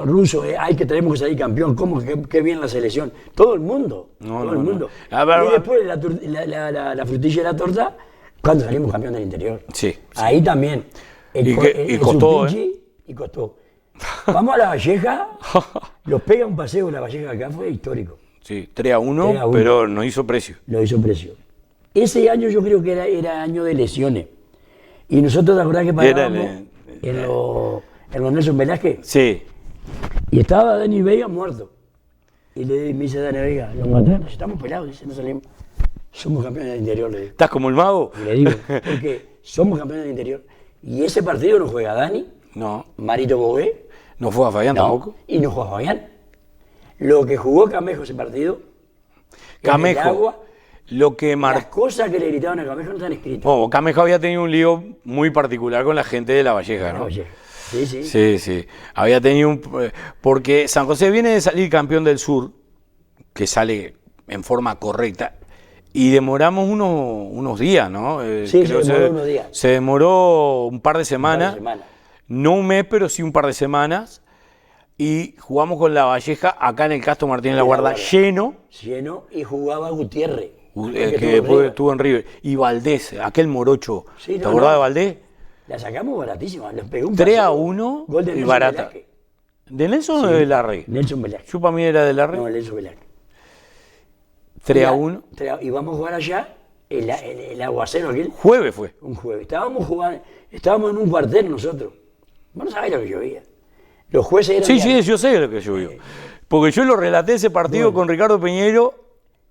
F: ruso, tenemos que salir campeón, ¿cómo? Qué bien la selección. Todo el mundo. Todo el mundo. Y después la frutilla de la torta, Cuando salimos campeón del interior.
E: Sí.
F: Ahí también.
E: Y costó,
F: Y costó. Vamos a La Valleja, los pega un paseo La Valleja acá, fue histórico.
E: Sí, 3-1, pero no hizo precio.
F: Lo hizo precio. Ese año yo creo que era año de lesiones. Y nosotros, la verdad que parábamos en los Nelson Velázquez.
E: Sí.
F: Y estaba Dani Vega muerto. Y me dice Dani Vega, lo mataron, estamos pelados, dice, no salimos. Somos campeones del interior, le digo.
E: ¿Estás como el mago?
F: Y le digo, porque somos campeones del interior. Y ese partido no juega Dani,
E: no.
F: Marito Bogué.
E: No juega Fabián tampoco.
F: Y no juega Fabián. Lo que jugó Camejo ese partido.
E: Camejo.
F: El agua,
E: lo que
F: las cosas que le gritaban a Camejo no están escritas.
E: Oh, Camejo había tenido un lío muy particular con la gente de La Valleja, ¿no?
F: Sí, sí.
E: Sí, sí. Había tenido porque San José viene de salir campeón del sur, que sale en forma correcta, y demoramos unos días, ¿no?
F: Sí, se demoró unos días.
E: Se demoró un par de semanas. No un mes, pero sí un par de semanas. Y jugamos con La Valleja acá en el Castro Martínez de la Guarda, lleno.
F: Lleno, y jugaba Gutiérrez.
E: Que después estuvo en River. Y Valdés, aquel morocho. Sí, ¿te acordás de Valdés?
F: La sacamos baratísima, nos pegó un
E: 3-1
F: gol de
E: y
F: Nelson
E: barata.
F: Velázquez.
E: ¿De Nelson o de Larry?
F: Nelson Velázquez.
E: Yo para mí era de Larry.
F: No, Nelson Velázquez.
E: 3-1.
F: Y vamos a jugar allá, el aguacero aquel.
E: Jueves fue.
F: Un jueves. Estábamos en un cuartel nosotros. Vos no sabés lo que llovía. Los jueces eran...
E: Sí, yo sé lo que llovió. Porque yo lo relaté ese partido con Ricardo Peñeiro.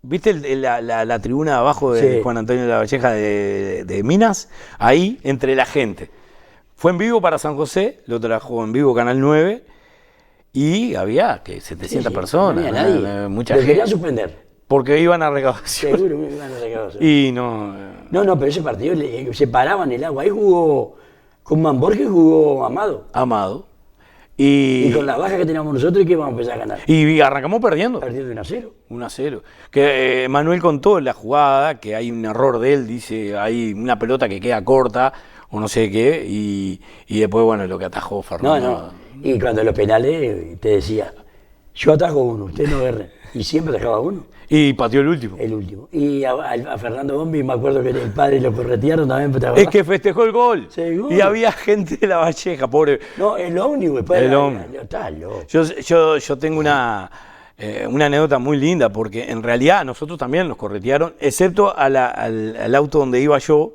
E: ¿Viste la tribuna de abajo de Juan Antonio de la Valleja de Minas? Ahí, entre la gente. Fue en vivo para San José, lo trajo en vivo Canal 9, y había 700 personas.
F: No había nadie.
E: Mucha
F: Lo
E: gente.
F: querían suspender.
E: Porque iban a recaudación.
F: Seguro que iban a recaudación.
E: Y no...
F: No, pero ese partido se paraban el agua. Ahí jugó, con Manborges jugó Amado. Y con la baja que teníamos nosotros, ¿y qué vamos a empezar a ganar?
E: Y arrancamos perdiendo.
F: Perdiendo 1-0.
E: 1-0. Que Manuel contó la jugada, que hay un error de él, dice, hay una pelota que queda corta, o no sé qué, y después, bueno, lo que atajó Fernando.
F: No. Y cuando los penales te decía, yo atajo uno, usted no erre. Y siempre atajaba uno.
E: Y pateó el último.
F: El último. Y a Fernando Bombi, me acuerdo que el padre lo corretearon también.
E: Es que festejó el gol.
F: Seguro.
E: Y había gente de La Valleja, pobre.
F: No, el ómnibus. Está loco.
E: Yo tengo una anécdota muy linda, porque en realidad nosotros también nos corretearon, excepto al auto donde iba yo,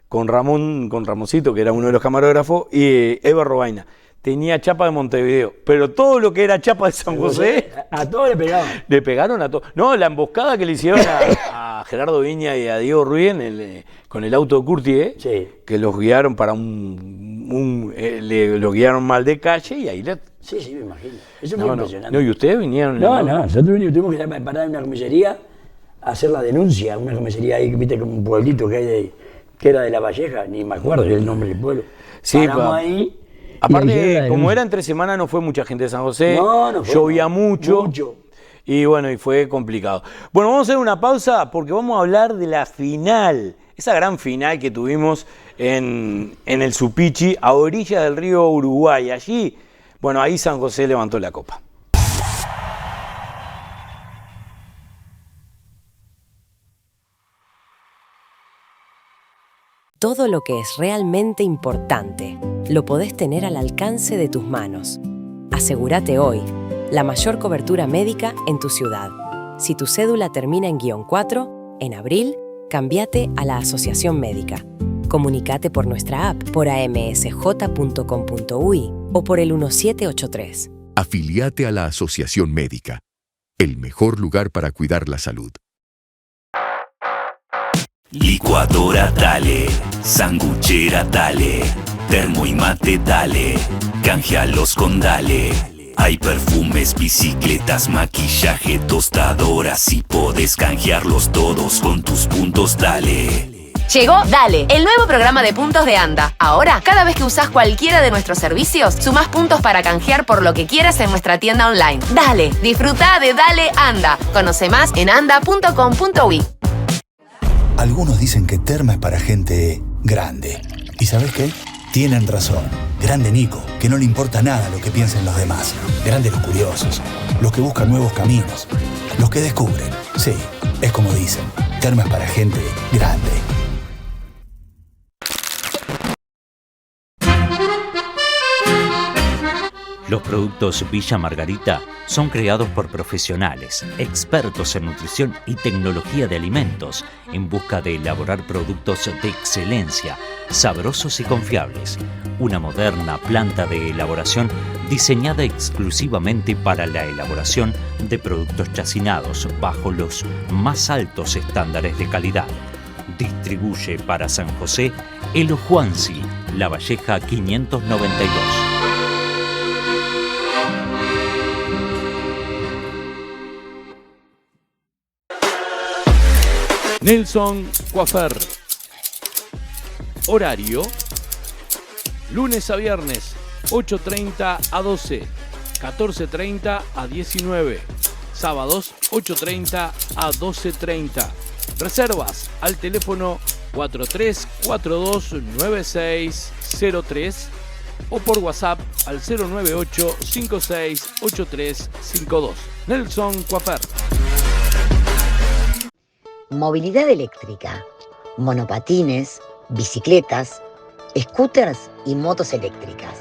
E: con Ramoncito, que era uno de los camarógrafos, y Eva Robaina. Tenía chapa de Montevideo, pero todo lo que era chapa de San José...
F: A todos le pegaban.
E: Le pegaron a todos. No, la emboscada que le hicieron a Gerardo Viña y a Diego Ruiz con el auto de Curti, que los guiaron para los guiaron mal de calle y ahí le...
F: Sí, me imagino. Eso fue impresionante.
E: No, ¿y ustedes vinieron?
F: No, nosotros tuvimos que parar en una comisaría a hacer la denuncia. Una comisaría ahí, viste, como un pueblito que era de La Valleja, ni me acuerdo el nombre del pueblo.
E: Sí,
F: paramos ahí...
E: Aparte, como era entre semana, no fue mucha gente de San José, llovía mucho. Y bueno, y fue complicado. Bueno, vamos a hacer una pausa porque vamos a hablar de la final, esa gran final que tuvimos en el Supichi, a orillas del río Uruguay. Allí, bueno, ahí San José levantó la copa.
G: Todo lo que es realmente importante lo podés tener al alcance de tus manos. Asegúrate hoy la mayor cobertura médica en tu ciudad. Si tu cédula termina en -4, en abril, cámbiate a la Asociación Médica. Comunicate por nuestra app, por amsj.com.uy o por el 1783.
H: Afiliate a la Asociación Médica, el mejor lugar para cuidar la salud.
I: Licuadora Dale, sanguchera Dale, termo y mate Dale, canjealos con Dale. Hay perfumes, bicicletas, maquillaje, tostadoras y podés canjearlos todos con tus puntos Dale.
J: Llegó Dale, el nuevo programa de puntos de ANDA. Ahora, cada vez que usás cualquiera de nuestros servicios, sumás puntos para canjear por lo que quieras en nuestra tienda online. Dale, disfruta de Dale ANDA. Conoce más en anda.com.uy.
S: Algunos dicen que Terma es para gente grande. ¿Y sabes qué? Tienen razón. Grande Nico, que no le importa nada lo que piensen los demás. Grande los curiosos, los que buscan nuevos caminos, los que descubren. Sí, es como dicen, Terma es para gente grande.
K: Los productos Villa Margarita son creados por profesionales, expertos en nutrición y tecnología de alimentos, en busca de elaborar productos de excelencia, sabrosos y confiables. Una moderna planta de elaboración diseñada exclusivamente para la elaboración de productos chacinados bajo los más altos estándares de calidad. Distribuye para San José Elo Juansi, La Valleja 592.
E: Nelson Coafer. Horario: lunes a viernes, 8:30 a 12, 14:30 a 19. Sábados, 8:30 a 12:30. Reservas al teléfono 4342-9603 o por WhatsApp al 098-568352. Nelson Coafer.
N: Movilidad eléctrica, monopatines, bicicletas, scooters y motos eléctricas.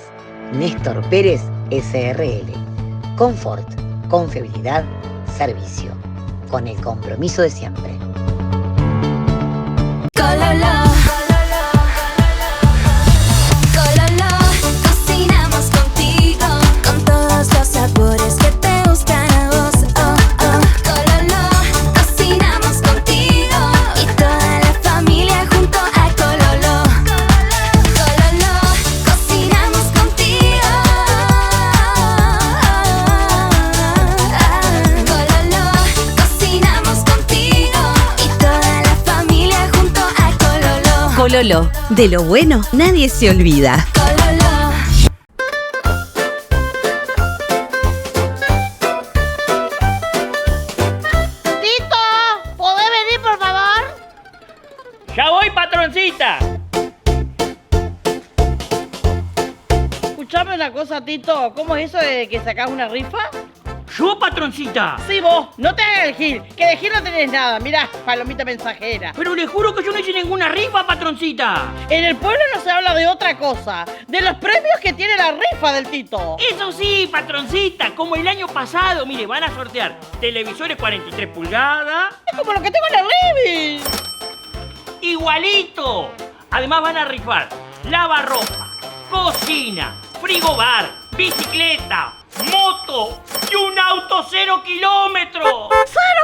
N: Néstor Pérez SRL. Confort, confiabilidad, servicio. Con el compromiso de siempre.
O: Cololo, Cololo, cocinamos contigo con todos los sabores que te gustan a vos. Oh, oh. Cololo, cocinamos contigo y toda la familia junto a Cololo. Cololo, cocinamos contigo. Cololo, cocinamos contigo y toda la familia junto a Cololo.
P: Cololo, de lo bueno nadie se olvida.
Q: Tito, ¿podés venir, por favor?
R: ¡Ya voy, patroncita!
Q: Escuchame una cosa, Tito. ¿Cómo es eso de que sacás una rifa?
R: ¿Yo, patroncita?
Q: Sí, vos. No te hagas el gil. Que de gil no tenés nada. Mirá, palomita mensajera.
R: Pero le juro que yo no hice ninguna rifa, patroncita.
Q: En el pueblo no se habla de otra cosa. De los premios que tiene la rifa del Tito.
R: Eso sí, patroncita. Como el año pasado. Mire, van a sortear televisores 43 pulgadas.
Q: Es como lo que tengo en el living.
R: Igualito. Además van a rifar lavarropa, cocina, frigobar, bicicleta, moto y un auto 0 kilómetros.
Q: ¡0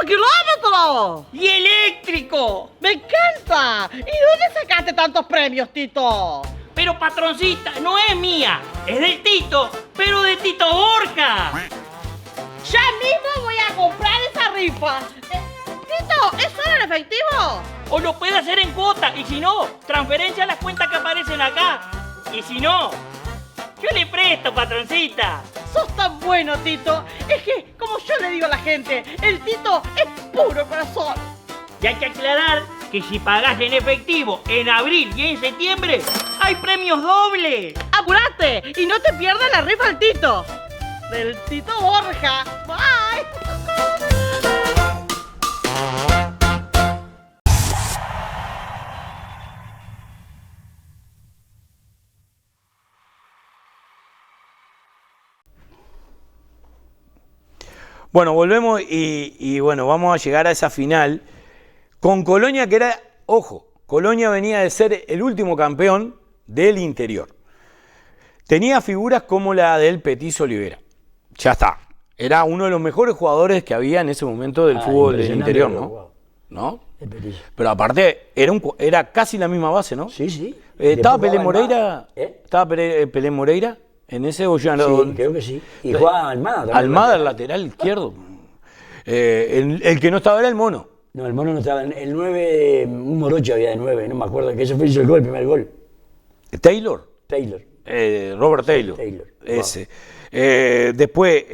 Q: kilómetros!
R: ¡Y eléctrico!
Q: ¡Me encanta! ¿Y dónde sacaste tantos premios, Tito?
R: Pero, patroncita, no es mía. Es del Tito, pero de Tito Borja.
Q: Ya mismo voy a comprar esa rifa. Tito, ¿es solo en efectivo?
R: O lo puede hacer en cuota. Y si no, transferencia a las cuentas que aparecen acá. Y si no, yo le presto, patroncita.
Q: Sos tan bueno, Tito. Es que, como yo le digo a la gente, el Tito es puro corazón.
R: Y hay que aclarar que si pagás en efectivo en abril y en septiembre, hay premios dobles.
Q: ¡Apurate! Y no te pierdas la rifa del Tito. Del Tito Borja. Bye.
E: Bueno, volvemos y bueno, vamos a llegar a esa final con Colonia, que era, ojo, Colonia venía de ser el último campeón del interior. Tenía figuras como la del Petizo Olivera. Ya está. Era uno de los mejores jugadores que había en ese momento del fútbol del interior, ¿no? ¿No? Pero aparte, era casi la misma base, ¿no?
F: Sí, sí.
E: ¿Estaba Pelé Moreira? ¿Estaba Pelé Moreira? ¿En ese o ya no?
F: Sí, creo que sí. Y jugaba Almada también.
E: Almada, el lateral izquierdo. El que no estaba era el Mono.
F: No, el Mono no estaba. El 9, un Morocho había de 9, no me acuerdo. Que ese fue el primer gol.
E: ¿Taylor?
F: Taylor.
E: Robert Taylor. Ese. Después,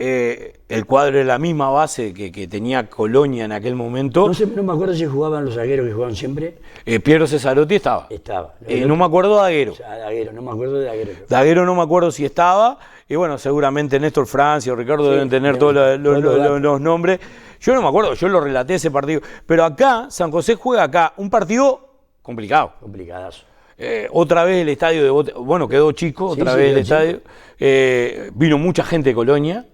E: el cuadro de la misma base que tenía Colonia en aquel momento.
F: No me acuerdo si jugaban los zagueros que jugaban siempre.
E: Piero Cesarotti estaba.
F: Estaba.
E: No me acuerdo de Daguero.
F: Daguero, no me acuerdo de Daguero.
E: Daguero no me acuerdo si estaba. Y bueno, seguramente Néstor Francia o Ricardo deben tener todos los nombres. Yo no me acuerdo, yo lo relaté ese partido. Pero acá, San José juega acá un partido complicado.
F: Complicadazo.
E: Otra vez el estadio de Bote, bueno, quedó chico, otra vez el estadio. Vino mucha gente de Colonia.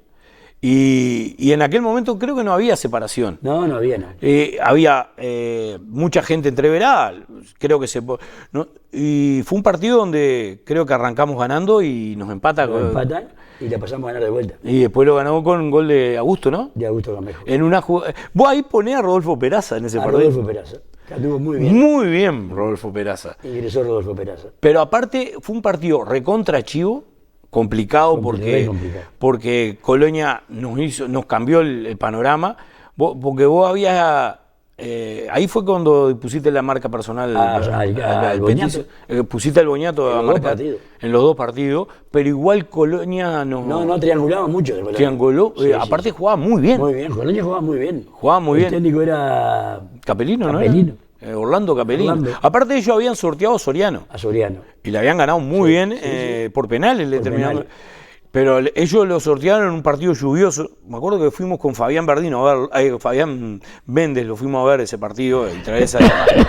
E: Y en aquel momento creo que no había separación.
F: No había, no.
E: Había mucha gente entreverada, creo que ¿no? Y fue un partido donde creo que arrancamos ganando y nos empatan
F: y la pasamos a ganar de vuelta.
E: Y después lo ganamos con un gol de Augusto, ¿no?
F: De Augusto Gamejo.
E: En una jugada. Vos ahí ponés a Rodolfo Peraza en ese partido.
F: Rodolfo Peraza, que anduvo muy bien.
E: Muy bien, Rodolfo Peraza.
F: Ingresó Rodolfo Peraza.
E: Pero aparte fue un partido recontra chivo. Complicado porque Colonia nos cambió el panorama, porque vos habías, ahí fue cuando pusiste la marca personal al Boñato. Pusiste al Boñato a marcar en los 2 partidos, pero igual Colonia
F: no triangulaba mucho.
E: Trianguló, aparte jugaba muy bien.
F: Muy bien, Colonia jugaba muy bien.
E: El
F: técnico era
E: Capelino, ¿no? Orlando Capelino. Aparte ellos habían sorteado a Soriano. Y le habían ganado muy bien por penales. Pero ellos lo sortearon en un partido lluvioso. Me acuerdo que fuimos con Fabián Verdino a ver, Fabián Méndez lo fuimos a ver ese partido y traer esa imagen.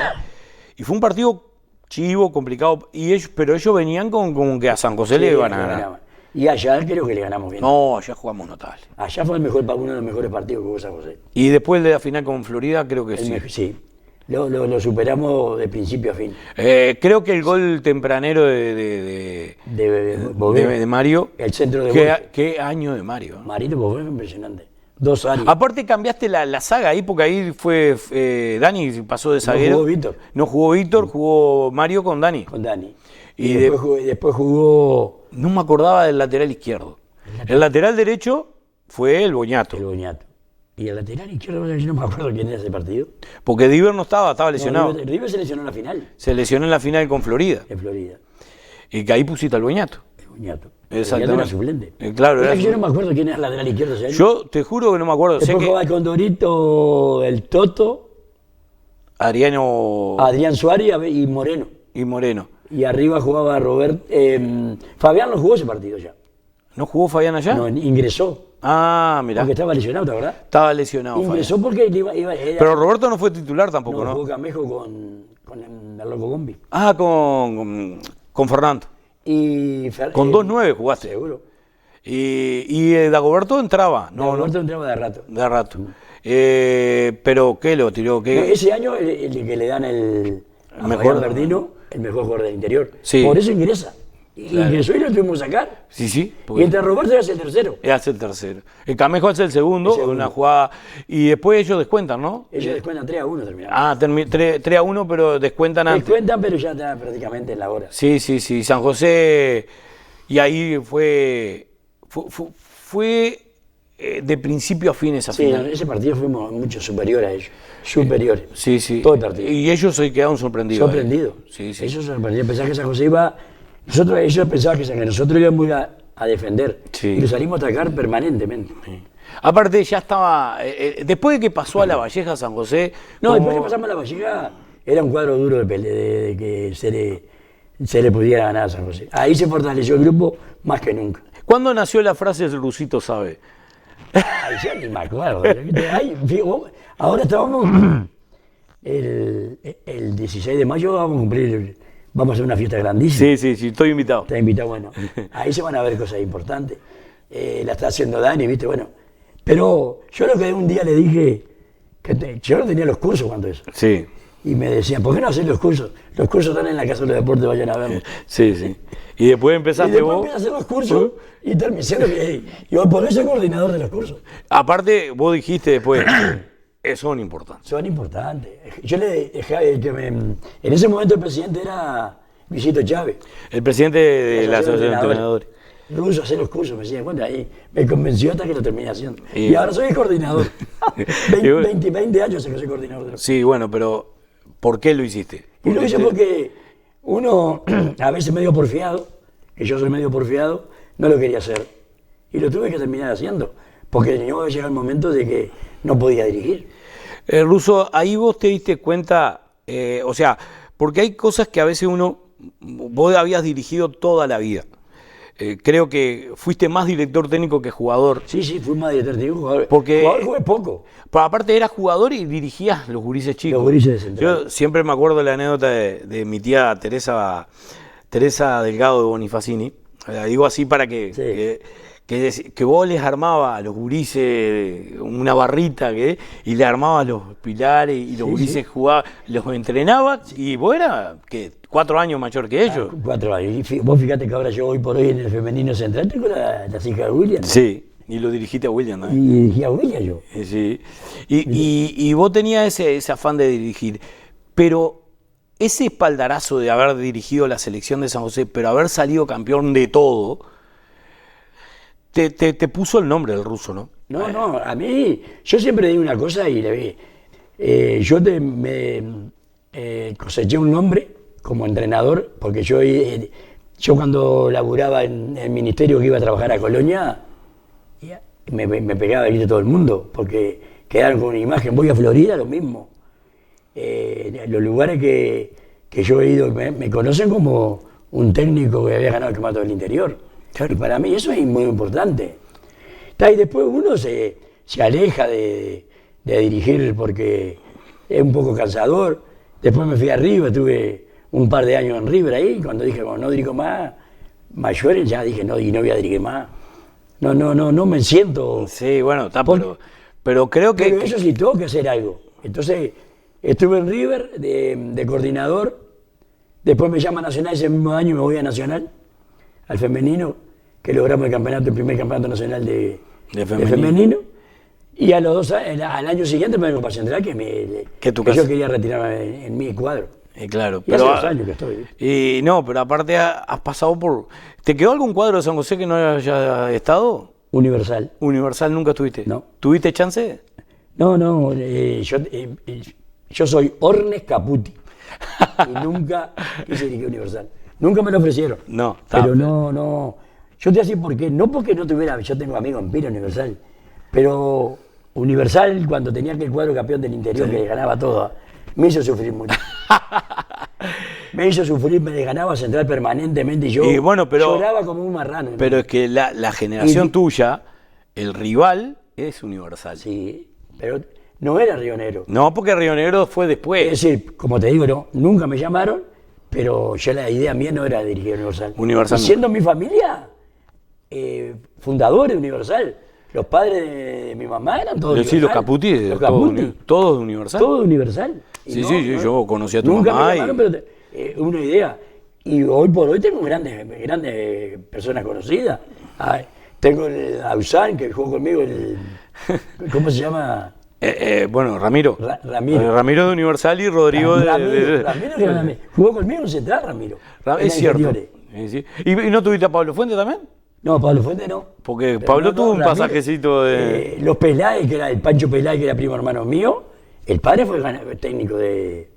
E: Y fue un partido chivo, complicado, pero ellos venían con que a San José le iban a ganar.
F: Y allá creo que le ganamos bien.
E: No, allá jugamos notable.
F: Allá fue uno de los mejores partidos que hubo San José.
E: Y después de la final con Florida creo que sí.
F: Sí. Lo superamos de principio a fin.
E: Creo que el gol tempranero de Mario.
F: El centro de
E: ¿Qué año de Mario?
F: Marito Bové fue impresionante. 2 años.
E: Aparte cambiaste la saga ahí, porque ahí fue Dani pasó de zaguero.
F: No jugó Víctor.
E: No jugó Víctor, jugó Mario con Dani.
F: Y después jugó...
E: No me acordaba del lateral izquierdo. El lateral derecho fue el Boñato.
F: Y el lateral izquierdo, yo no me acuerdo quién era ese partido.
E: Porque Diver no estaba lesionado.
F: River se lesionó en la final.
E: Se lesionó en la final con Florida.
F: En Florida.
E: Y que ahí pusiste al Boñato.
F: El Boñato.
E: Exactamente.
F: Era suplente.
E: Claro,
F: yo no me acuerdo quién era el lateral izquierdo ese año.
E: Yo te juro que no me acuerdo.
F: Después jugaba el Condorito, el Toto.
E: Adrián
F: Suárez y Moreno. Y arriba jugaba Fabián no jugó ese partido ya.
E: ¿No jugó Fabián allá?
F: No, ingresó.
E: Ah, mirá.
F: Porque estaba lesionado, ¿verdad?
E: Estaba lesionado.
F: Ingresó porque
E: pero Roberto no fue titular tampoco, ¿no?
F: Jugó Camejo con el loco Gombi.
E: Ah, con Fernando. Con 2-9 jugaste.
F: Seguro.
E: Y Dagoberto entraba.
F: Dagoberto entraba de rato.
E: De rato. Pero ¿qué lo tiró? ¿Qué?
F: Ese año el que le dan el mejor Verdino, el mejor jugador del interior.
E: Sí.
F: Por eso ingresa. Ingresó y lo tuvimos que sacar.
E: Sí.
F: Y entre Roberto hace el tercero.
E: Hace el tercero. El Camejo hace el segundo, una jugada. Y después ellos descuentan, ¿no?
F: Ellos descuentan 3-1 terminaron.
E: Ah, 3-1, pero descuentan antes.
F: Descuentan, pero ya está prácticamente en la hora.
E: Sí. San José. Y ahí fue de principio a fin esa final.
F: Sí, ese partido fuimos mucho superiores a ellos. Superiores.
E: Sí.
F: Todo el partido.
E: Y ellos se quedaron sorprendidos.
F: Sí. Ellos sorprendieron. Pensaban que San José iba. Ellos pensaban que nosotros íbamos a defender. Y lo salimos a atacar permanentemente.
E: Sí. Aparte, ya estaba. Después de que pasó a La Valleja, San José.
F: Después que pasamos a La Valleja, era un cuadro duro de que se le pudiera ganar a San José. Ahí se fortaleció el grupo más que nunca.
E: ¿Cuándo nació la frase el rusito sabe?
F: Ay, ya ni me acuerdo. Ahora estábamos. El 16 de mayo vamos a cumplir. Vamos a hacer una fiesta grandísima.
E: Sí, estoy invitado.
F: Está invitado, bueno. Ahí se van a ver cosas importantes. La está haciendo Dani, ¿viste? Bueno. Pero yo lo que un día le dije, yo no tenía los cursos cuando eso.
E: Sí.
F: Y me decían, ¿por qué no hacer los cursos? Los cursos están en la Casa de los Deportes, vayan a verlos.
E: Sí. Y después empezaste vos.
F: Empecé a hacer los cursos y terminé siendo que yo por eso soy coordinador de los cursos.
E: Aparte, vos dijiste después... Son importantes.
F: Son importantes. Yo le dejé en ese momento el presidente era Luisito Chávez.
E: El presidente de la Asociación de Entrenadores.
F: Ruso, hacer los cursos, me decía cuenta ahí. Me convenció hasta que lo terminé haciendo. Y ahora soy el coordinador. 20 años que soy coordinador de los cursos.
E: Sí, bueno, pero ¿por qué lo hiciste?
F: Y lo hice porque uno, a veces medio porfiado, que yo soy medio porfiado, no lo quería hacer. Y lo tuve que terminar haciendo. Porque llegó el momento de que no podía dirigir.
E: Ruso, ahí vos te diste cuenta, porque hay cosas que a veces vos habías dirigido toda la vida. creo que fuiste más director técnico que jugador.
F: Sí, fui más director técnico que jugador.
E: Porque
F: jugador jugué poco.
E: Pero aparte eras jugador y dirigías los gurises chicos.
F: Los gurises de Central.
E: Yo siempre me acuerdo de la anécdota de mi tía Teresa Delgado de Bonifacini. La digo así para que vos les armabas a los gurises una barrita y le armabas los pilares y los gurises jugaban, los entrenabas y vos eras 4 años mayor que ellos.
F: 4 años. Y vos fíjate que ahora yo hoy por hoy en el femenino central tengo las hijas de William.
E: Sí, y lo dirigiste a William, ¿no?
F: Y dirigí a William yo.
E: Sí. Y vos tenías ese afán de dirigir, pero ese espaldarazo de haber dirigido la selección de San José, pero haber salido campeón de todo, te puso el nombre del ruso, ¿no?
F: No, a mí, yo siempre digo una cosa y le vi. Yo coseché un nombre como entrenador, porque yo cuando laburaba en el ministerio que iba a trabajar a Colonia, me pegaba el grito todo el mundo, porque quedaron con una imagen. Voy a Florida, lo mismo. Los lugares que yo he ido me conocen como un técnico que había ganado el campeonato del interior. Claro. Y para mí eso es muy importante. Y después uno se aleja de dirigir porque es un poco cansador. Después me fui a River, tuve un par de años en River ahí, cuando dije, bueno, no dirijo más, mayores, ya dije, no voy a dirigir más. No me siento...
E: Sí, bueno, pero creo que...
F: Pero eso sí, tengo que hacer algo. Entonces, estuve en River de coordinador, después me llama Nacional, ese mismo año me voy a Nacional, al femenino, que logramos el primer campeonato nacional de femenino. Y a los 2 años, al año siguiente me vengo para Central, que yo quería retirarme en mi cuadro.
E: Claro,
F: y hace 2 años que estoy.
E: Y no, pero aparte has pasado por... ¿Te quedó algún cuadro de San José que no haya estado?
F: Universal.
E: ¿Universal nunca estuviste?
F: No.
E: ¿Tuviste chance?
F: No, yo soy Ornes Caputi. Y nunca quise dirigir Universal. Nunca me lo ofrecieron.
E: No.
F: Pero no. Yo te decía por qué. No porque no tuviera... Yo tengo amigos en Pira Universal. Pero Universal, cuando tenía aquel cuadro campeón del interior que ganaba todo, me hizo sufrir mucho. Me hizo sufrir, me desganaba Central permanentemente y yo lloraba como un marrano.
E: Pero es que la generación tuya, el rival es Universal.
F: Sí, pero no era Río Negro.
E: No, porque Río Negro fue después.
F: Es decir, como te digo, nunca me llamaron, pero ya la idea mía no era dirigir Universal.
E: Universal.
F: Y siendo mi familia, fundadores de Universal. Los padres de mi mamá eran todos Universal.
E: Sí, los Caputi, todos Universal.
F: Todo Universal.
E: Sí, yo conocí a tu
F: nunca
E: mamá.
F: Me llamaron, pero una idea. Y hoy por hoy tengo grandes personas conocidas. Tengo el Ausán, que jugó conmigo, ¿cómo se llama?
E: Bueno, Ramiro.
F: Ramiro.
E: Ramiro de Universal y Rodrigo
F: Ramiro jugó conmigo en Central, Ramiro.
E: Es cierto. Sí. ¿Y no tuviste a Pablo Fuente también?
F: No, Pablo Fuente no.
E: Porque Pablo tuvo un pasajecito de...
F: Los Peláez, que era el Pancho Peláez, que era primo hermano mío, el padre fue técnico de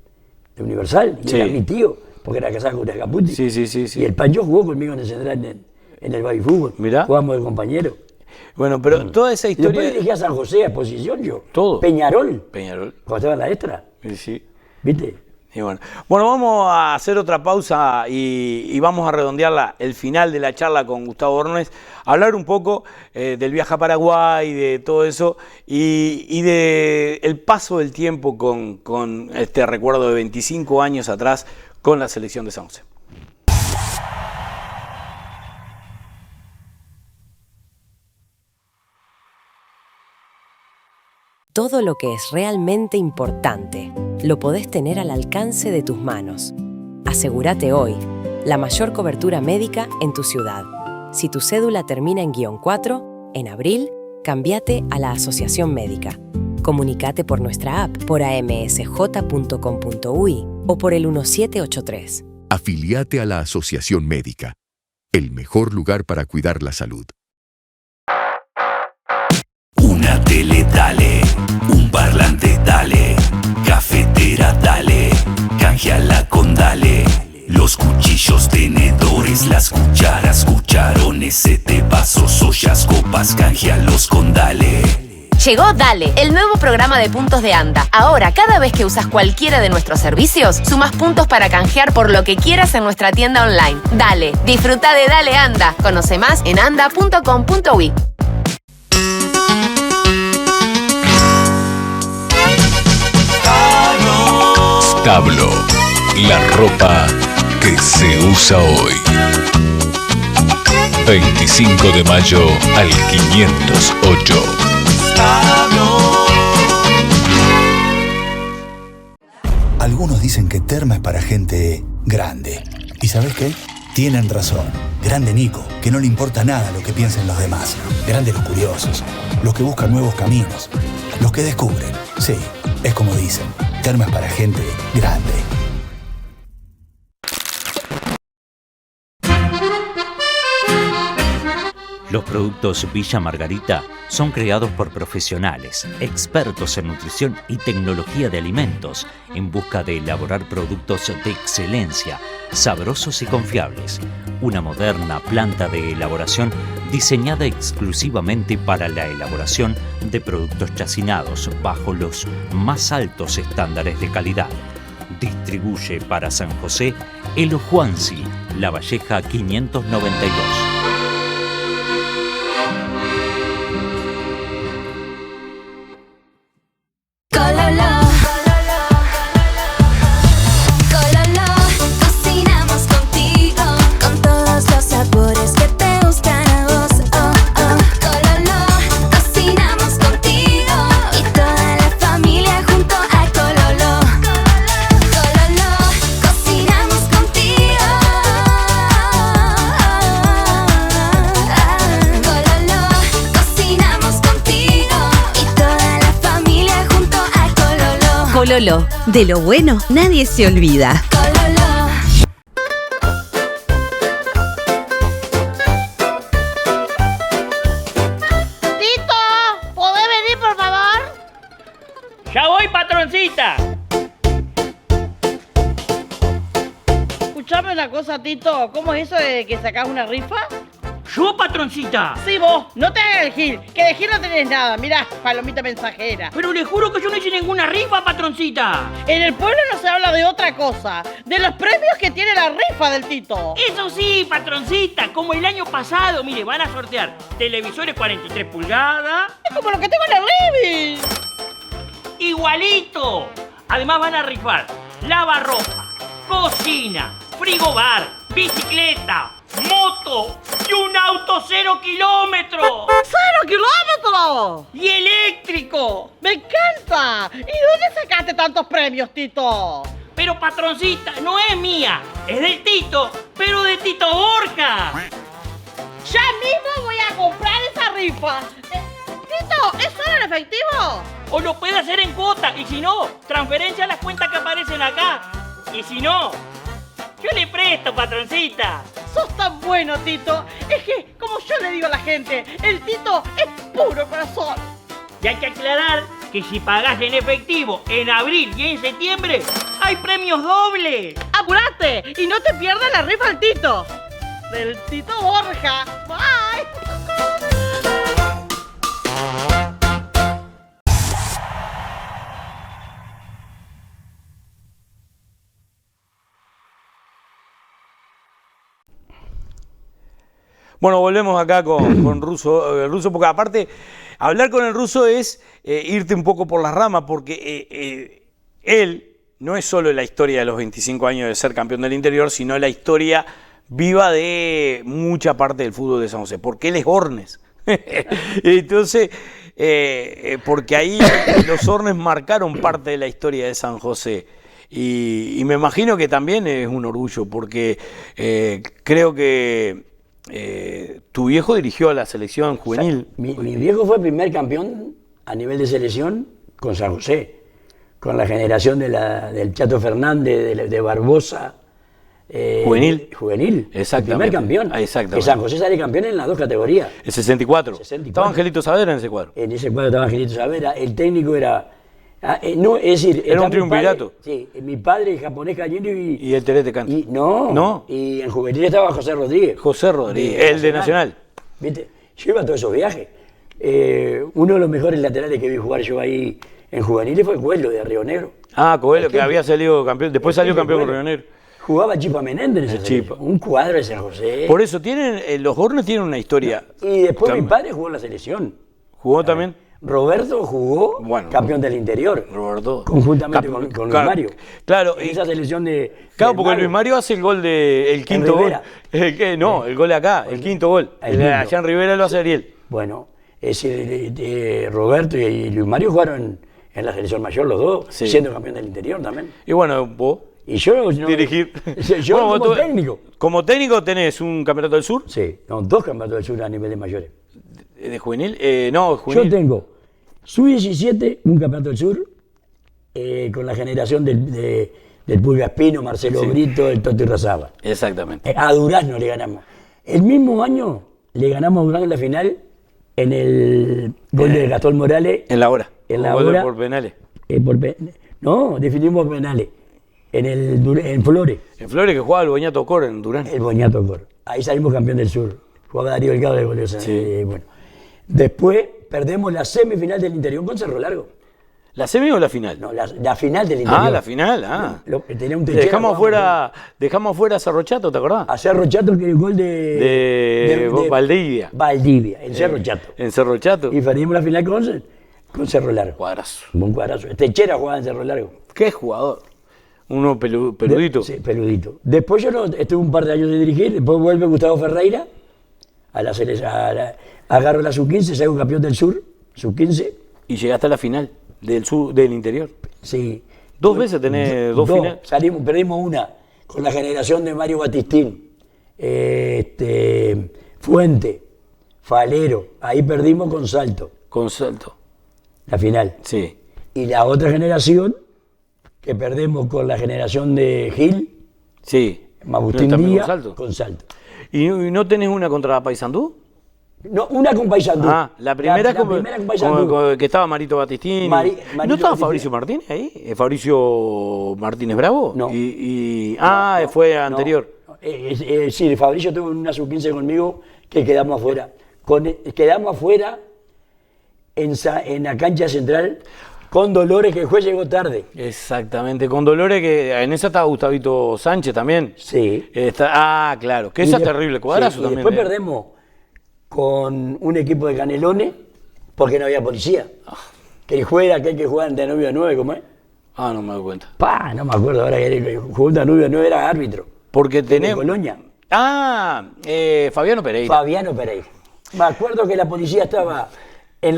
F: Universal, y era mi tío, porque era casado con Caputi.
E: Sí.
F: Y el Pancho jugó conmigo en el Central, en el baby fútbol.
E: Mirá.
F: Jugamos de compañero.
E: Bueno, pero toda esa historia...
F: Después dirigí a San José, a Exposición yo.
E: Todo.
F: Peñarol.
E: Cuando
F: estaba en la extra.
E: Sí.
F: ¿Viste?
E: Y bueno, vamos a hacer otra pausa y vamos a redondear el final de la charla con Gustavo Ornes, hablar un poco del viaje a Paraguay, de todo eso y de el paso del tiempo con este recuerdo de 25 años atrás con la selección de San José.
G: Todo lo que es realmente importante lo podés tener al alcance de tus manos. Asegúrate hoy la mayor cobertura médica en tu ciudad. Si tu cédula termina en -4, en abril, cámbiate a la Asociación Médica. Comunicate por nuestra app, por amsj.com.uy o por el 1783.
H: Afiliate a la Asociación Médica, el mejor lugar para cuidar la salud.
I: Una tele dale, un parlante dale, cafetera dale, canjeala con dale. Los cuchillos, tenedores, las cucharas, cucharones, vasos, ollas, copas, canjealos con dale.
J: Llegó Dale, el nuevo programa de puntos de ANDA. Ahora, cada vez que usas cualquiera de nuestros servicios, sumas puntos para canjear por lo que quieras en nuestra tienda online. Dale, disfruta de Dale Anda. Conoce más en anda.com.uy.
I: Stablo, la ropa que se usa hoy. 25 de mayo al 508.
S: Algunos dicen que Terma es para gente grande. ¿Y sabes qué? Tienen razón. Grande Nico, que no le importa nada lo que piensen los demás. Grande los curiosos, los que buscan nuevos caminos, los que descubren. Sí, es como dicen, Terma es para gente grande.
K: Los productos Villa Margarita son creados por profesionales, expertos en nutrición y tecnología de alimentos, en busca de elaborar productos de excelencia, sabrosos y confiables. Una moderna planta de elaboración diseñada exclusivamente para la elaboración de productos chacinados bajo los más altos estándares de calidad. Distribuye para San José Elo Juansi, La Valleja 592.
O: Cocinamos contigo con todos los sabores que te gustan a vos. Cololo, cocinamos contigo y toda la familia junto a Cololo. Cololo, cocinamos contigo. Cololo, cocinamos contigo y toda la familia junto a Cololo.
P: Cololo, de lo bueno nadie se olvida.
Q: Tito, ¿podés venir, por favor?
R: ¡Ya voy, patroncita!
Q: Escuchame una cosa, Tito. ¿Cómo es eso de que sacás una rifa?
R: ¿Yo, patroncita?
Q: Sí, vos. No te hagas el gil. Que de gil no tenés nada. Mirá, palomita mensajera.
R: Pero le juro que yo no hice ninguna rifa, patroncita.
Q: En el pueblo no se habla de otra cosa. De los premios que tiene la rifa del Tito.
R: Eso sí, patroncita, como el año pasado. Mire, van a sortear televisores 43 pulgadas.
Q: Es como lo que tengo en el living.
R: ¡Igualito! Además van a rifar lavarropa, cocina, frigobar, bicicleta, moto y un auto 0 kilómetros.
Q: ¡0 kilómetros!
R: ¡Y eléctrico!
Q: ¡Me encanta! ¿Y dónde sacaste tantos premios, Tito?
R: Pero, patroncita, no es mía, es del Tito, pero de Tito Borja.
Q: Ya mismo voy a comprar esa rifa. Tito, ¿es solo en efectivo?
R: O lo puede hacer en cuota, y si no, transferencia a las cuentas que aparecen acá. Y si no, yo le presto, patroncita.
Q: Sos tan bueno, Tito. Es que, como yo le digo a la gente, el Tito es puro corazón.
R: Y hay que aclarar que si pagás en efectivo en abril y en septiembre, hay premios dobles.
Q: ¡Apurate! Y no te pierdas la rifa del Tito. Del Tito Borja. Bye.
E: Bueno, volvemos acá con Russo, el Russo, porque aparte, hablar con el Russo es irte un poco por las ramas, porque él no es solo la historia de los 25 años de ser campeón del interior, sino la historia viva de mucha parte del fútbol de San José, porque él es Hornes. Entonces, porque ahí los Hornes marcaron parte de la historia de San José. Y me imagino que también es un orgullo, porque creo que tu viejo dirigió a la selección juvenil.
F: O sea, mi viejo fue el primer campeón a nivel de selección con San José, con la generación del Chato Fernández, de Barbosa.
E: Juvenil.
F: Exactamente. El primer campeón.
E: Exactamente.
F: Que San José sale campeón en las dos categorías.
E: El 64. Estaba Angelito Saavedra en ese cuadro.
F: En ese cuadro estaba Angelito Saavedra. El técnico era... no, es decir,
E: era un triunvirato.
F: Sí, mi padre, el japonés Cayendo
E: y el Terete Canto.
F: No. Y en juvenil estaba José Rodríguez.
E: El de Nacional.
F: ¿Viste? Yo iba a todos esos viajes. Uno de los mejores laterales que vi jugar yo ahí en juveniles fue Coelho de Río Negro.
E: Ah, Coelho, que había salido campeón, después salió campeón con Río Negro.
F: Jugaba Chipa Menéndez en esa selección. Un cuadro de San José.
E: Por eso los Hornets tienen una historia.
F: Y después mi padre jugó en la selección.
E: ¿Jugó también?
F: Roberto jugó campeón del interior.
E: Roberto.
F: Conjuntamente con Luis Mario.
E: Claro.
F: Esa selección de.
E: Claro, porque Luis Mario hace el gol el quinto gol. El gol de acá, el quinto gol. Allá en Rivera lo hace Ariel.
F: Bueno, Roberto y Luis Mario jugaron en la selección mayor los dos, siendo campeón del interior también.
E: Y bueno, vos.
F: Y yo
E: dirigir.
F: Yo como técnico.
E: ¿Como técnico tenés un campeonato del sur?
F: Sí, dos campeonatos del sur a nivel de mayores.
E: ¿De juvenil? No, juvenil.
F: Yo tengo sub-17, un campeonato del sur, con la generación del Pulga Espino, Marcelo Brito, el Toto Irrazaba.
E: Exactamente.
F: A Durazno le ganamos. El mismo año le ganamos a Durazno en la final en el gol de Gastón Morales.
E: En la hora.
F: En la hora.
E: Por penales.
F: No, definimos por penales. En Flores.
E: En Flores, que jugaba el Boñato Cor en Durán.
F: El Boñato Cor. Ahí salimos campeón del sur. Jugaba Darío Delgado de goleador. Bueno. Después perdemos la semifinal del interior con Cerro Largo.
E: ¿La semi o la final?
F: No, la final del interior.
E: Ah, la final,
F: tenía un techero,
E: dejamos fuera a Cerro Chato, ¿te acordás?
F: A Cerro Chato, que el gol de
E: Valdivia.
F: Valdivia, en Cerro Chato.
E: En Cerro Chato.
F: Y perdimos la final con Cerro Largo.
E: Cuadrazo.
F: Un cuadrazo. Techera jugaba en Cerro Largo.
E: ¿Qué jugador? Uno peludito.
F: Sí, peludito. Después yo estuve un par de años de dirigir, después vuelve Gustavo Ferreira, agarro la sub-15, salgo campeón del sur, sub-15.
E: Y llegaste a la final del interior.
F: Sí.
E: Dos veces tenés dos finales.
F: Perdimos una con la generación de Mario Batistín, Fuente, Falero, ahí perdimos con Salto.
E: Con Salto.
F: La final.
E: Sí.
F: Y la otra generación, que perdemos con la generación de Gil.
E: Sí.
F: Agustín Díaz con Salto.
E: ¿Y no tenés una contra Paysandú?
F: No, una con Paysandú.
E: Ah, la primera con Paysandú. Que estaba Marito Batistini. ¿No estaba Fabricio Martínez ahí? ¿Fabricio Martínez Bravo?
F: No.
E: Fue anterior.
F: Sí, Fabricio tuvo una sub-15 conmigo que quedamos afuera. Quedamos afuera en la cancha central. Con Dolores, que el juez llegó tarde.
E: Exactamente, con Dolores, que en esa estaba Gustavito Sánchez también.
F: Sí.
E: Claro, que esa es terrible, cuadrazo también.
F: Después perdemos con un equipo de Canelones, porque no había policía. Que el juez era aquel que jugaba en Danubio 9, ¿cómo es?
E: No me doy cuenta.
F: No me acuerdo ahora que el jugó en Danubio 9 era árbitro.
E: Porque tenemos...
F: Colonia.
E: Fabiano Pereira.
F: Fabiano Pereira. Me acuerdo que la policía estaba en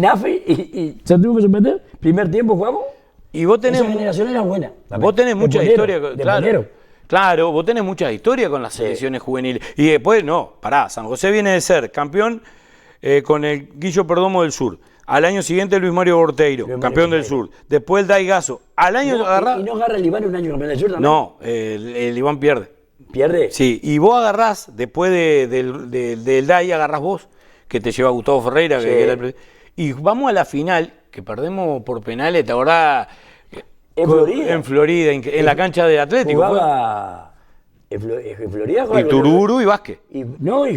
F: NAFE y se tuvo que suspender. Primer tiempo jugamos.
E: Y vos tenés.
F: Esa generación era buena.
E: Vos tenés mucha historia. Claro, vos tenés mucha historia con las selecciones juveniles. Y después, San José viene de ser campeón con el Guillo Perdomo del Sur. Al año siguiente Luis Mario Borteiro, campeón del Sur. Después el Daigazo. Al año
F: ¿Y no agarra el Iván un año campeón del Sur también?
E: No, el Iván pierde.
F: ¿Pierde?
E: Sí, y vos agarrás, después del DAI agarrás vos, que te lleva Gustavo Ferreira, que era y vamos a la final, que perdemos por penales, ¿te acordás? En Florida, en la cancha de Atlético.
F: Jugaba en Florida.
E: Y Tururu y Vázquez.
F: Y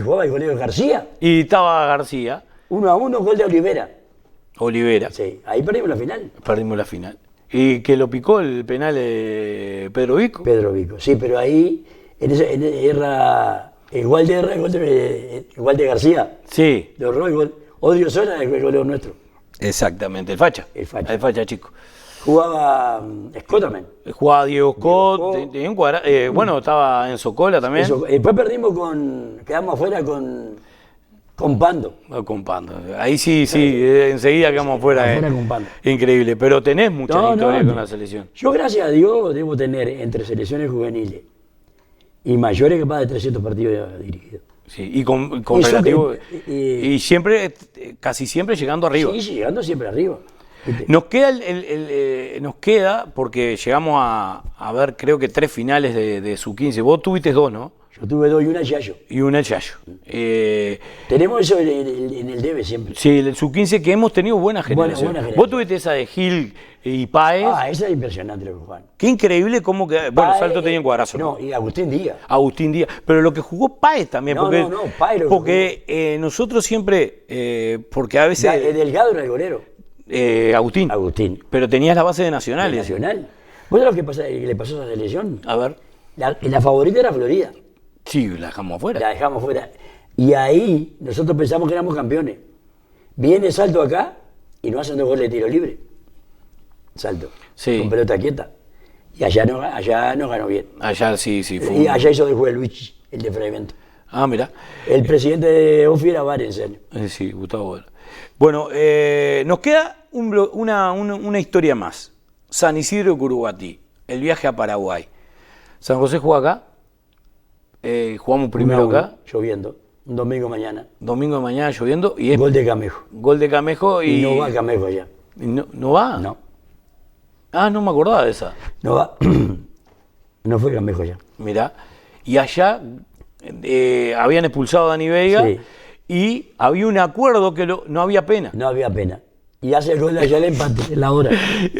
F: jugaba el golero García.
E: Y estaba García.
F: 1-1, gol de
E: Olivera.
F: Sí, ahí perdimos la final.
E: Perdimos la final. Y que lo picó el penal Pedro Vico.
F: Pedro Vico, sí, pero ahí era igual de García.
E: Sí.
F: De horror, igual. Odio Sola el goleo nuestro.
E: Exactamente, el facha. El facha chico.
F: Jugaba Scott también.
E: Jugaba Diego Scott. Estaba en Socola también.
F: Después perdimos quedamos afuera con Pando.
E: Con Pando. Ahí sí, enseguida quedamos afuera.
F: Con Pando.
E: Increíble, pero tenés mucha historia con la selección.
F: Yo, gracias a Dios, debo tener entre selecciones juveniles y mayores capaz de 300 partidos dirigidos.
E: Sí, y con relativo. Y siempre, casi siempre llegando arriba.
F: Sí, llegando siempre arriba.
E: Nos queda, porque llegamos a ver, creo que 3 finales de sub-15. Vos tuviste 2, ¿no?
F: Yo tuve 2 y una Yayo.
E: Y una Yayo.
F: Tenemos eso en el debe siempre.
E: Sí, el sub-15 que hemos tenido buena generación. Vos tuviste esa de Gil y Páez.
F: Esa es impresionante lo que jugaban.
E: Qué increíble cómo que... Bueno, Salto tenía Encuadrazo.
F: No, y Agustín Díaz.
E: Agustín Díaz. Pero lo que jugó Páez también.
F: No, Páez lo
E: porque nosotros siempre... porque a veces...
F: El Delgado era el golero.
E: Agustín. Pero tenías la base de Nacional.
F: ¿De Nacional? ¿Vos sabés lo que le pasó a esa selección?
E: A ver.
F: La favorita era Florida.
E: Sí, la dejamos afuera.
F: La dejamos fuera. Y ahí nosotros pensamos que éramos campeones. Viene Salto acá y nos hacen 2 goles de tiro libre. Salto.
E: Sí.
F: Con pelota quieta. Y allá no ganó bien.
E: Allá sí fue.
F: Y allá hizo de juez Luis, el de Fragmento.
E: Ah, mira.
F: El presidente de OFI era Barensen.
E: Sí, Gustavo. Bueno, nos queda una historia más. San Isidro de Curuguatí, el viaje a Paraguay. San José juega acá. Jugamos primero acá.
F: Lloviendo. Un domingo mañana.
E: Domingo de mañana lloviendo. Y es
F: gol de Camejo.
E: Gol de Camejo y...
F: no va Camejo allá.
E: ¿No va?
F: No.
E: Ah, no me acordaba de esa.
F: No va. No fue Camejo allá.
E: Mirá. Y allá habían expulsado a Dani Veiga.
F: Sí.
E: Y había un acuerdo que no había pena.
F: No había pena. Y hace el gol de allá el empate en la hora.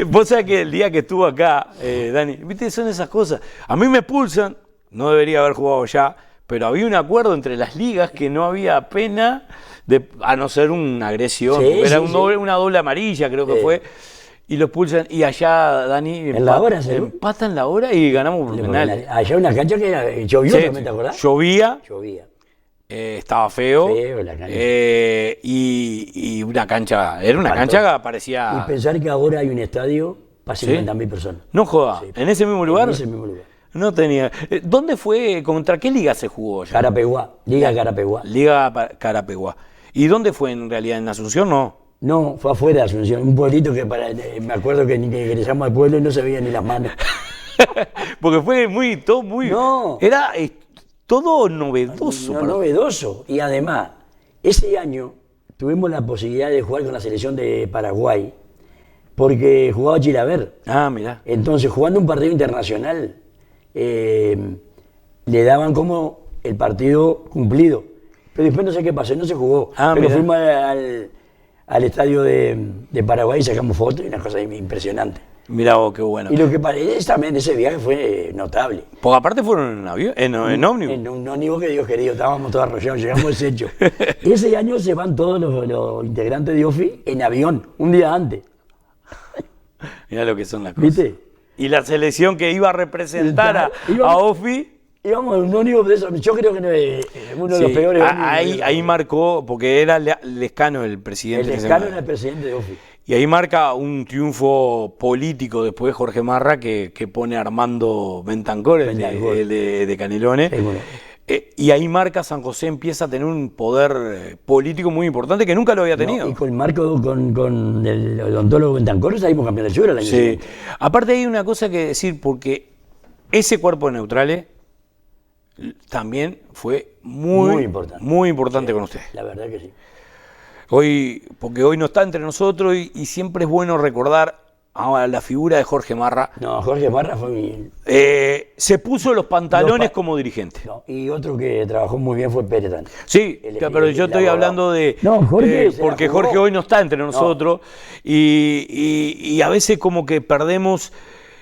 E: Vos sabés que el día que estuvo acá, Dani, viste, son esas cosas. A mí me expulsan, no debería haber jugado ya, pero había un acuerdo entre las ligas que no había pena, a no ser una agresión. Era una doble amarilla, creo que fue. Y lo expulsan. Y allá, Dani, empatan la hora y ganamos por penales.
F: Allá una cancha que llovió, ¿también te acordás?
E: Llovía. Estaba feo.
F: La cancha.
E: Y una cancha, era una cancha que parecía...
F: Y pensar que ahora hay un estadio para 50.000 personas.
E: No joda, ¿en ese mismo lugar?
F: En ese mismo lugar.
E: No tenía... ¿Dónde fue, contra qué liga se jugó ya?
F: Carapeguá, Liga Carapeguá.
E: Liga Carapeguá. ¿Y dónde fue en realidad? ¿En Asunción no?
F: No, fue afuera de Asunción, un pueblito que me acuerdo que ingresamos al pueblo y no se veían ni las manos.
E: Porque fue todo muy...
F: No.
E: Era... todo novedoso.
F: Novedoso. Y además, ese año tuvimos la posibilidad de jugar con la selección de Paraguay, porque jugaba Chilaver.
E: Ah, mirá.
F: Entonces, jugando un partido internacional, le daban como el partido cumplido. Pero después no sé qué pasó, no se jugó. Pero mirá. Fuimos al estadio de Paraguay y sacamos fotos y una cosa impresionante.
E: Mirá vos, qué bueno.
F: Y lo que parece también ese viaje fue notable.
E: Porque aparte fueron en avión, en ómnibus.
F: En un ómnibus que Dios querido, estábamos todos arrollados, llegamos deshecho. Ese año se van todos los integrantes de OFI en avión, un día antes.
E: Mirá lo que son las cosas.
F: ¿Viste?
E: Y la selección que iba a representar a OFI...
F: Íbamos en un ómnibus de esos, yo creo que no es uno de los peores.
E: Ahí marcó, porque era Lescano el presidente.
F: Lescano era el presidente de OFI.
E: Y ahí marca un triunfo político después de Jorge Marra que pone a Armando Bentancor, el de Canelones. Sí, bueno. Y ahí marca San José empieza a tener un poder político muy importante que nunca lo había tenido.
F: Y con Marco, con el odontólogo Bentancor, salimos campeones del sur el año siguiente.
E: Aparte hay una cosa que decir, porque ese cuerpo de neutrales también fue muy importante con ustedes.
F: La verdad que sí.
E: Porque hoy no está entre nosotros y siempre es bueno recordar a la figura de Jorge Marra.
F: No, Jorge Marra fue mi...
E: se puso los pantalones como dirigente.
F: No, y otro que trabajó muy bien fue Pérez también.
E: Sí, pero yo estoy hablando de...
F: No, Jorge
E: porque Jorge hoy no está entre nosotros y a veces como que perdemos...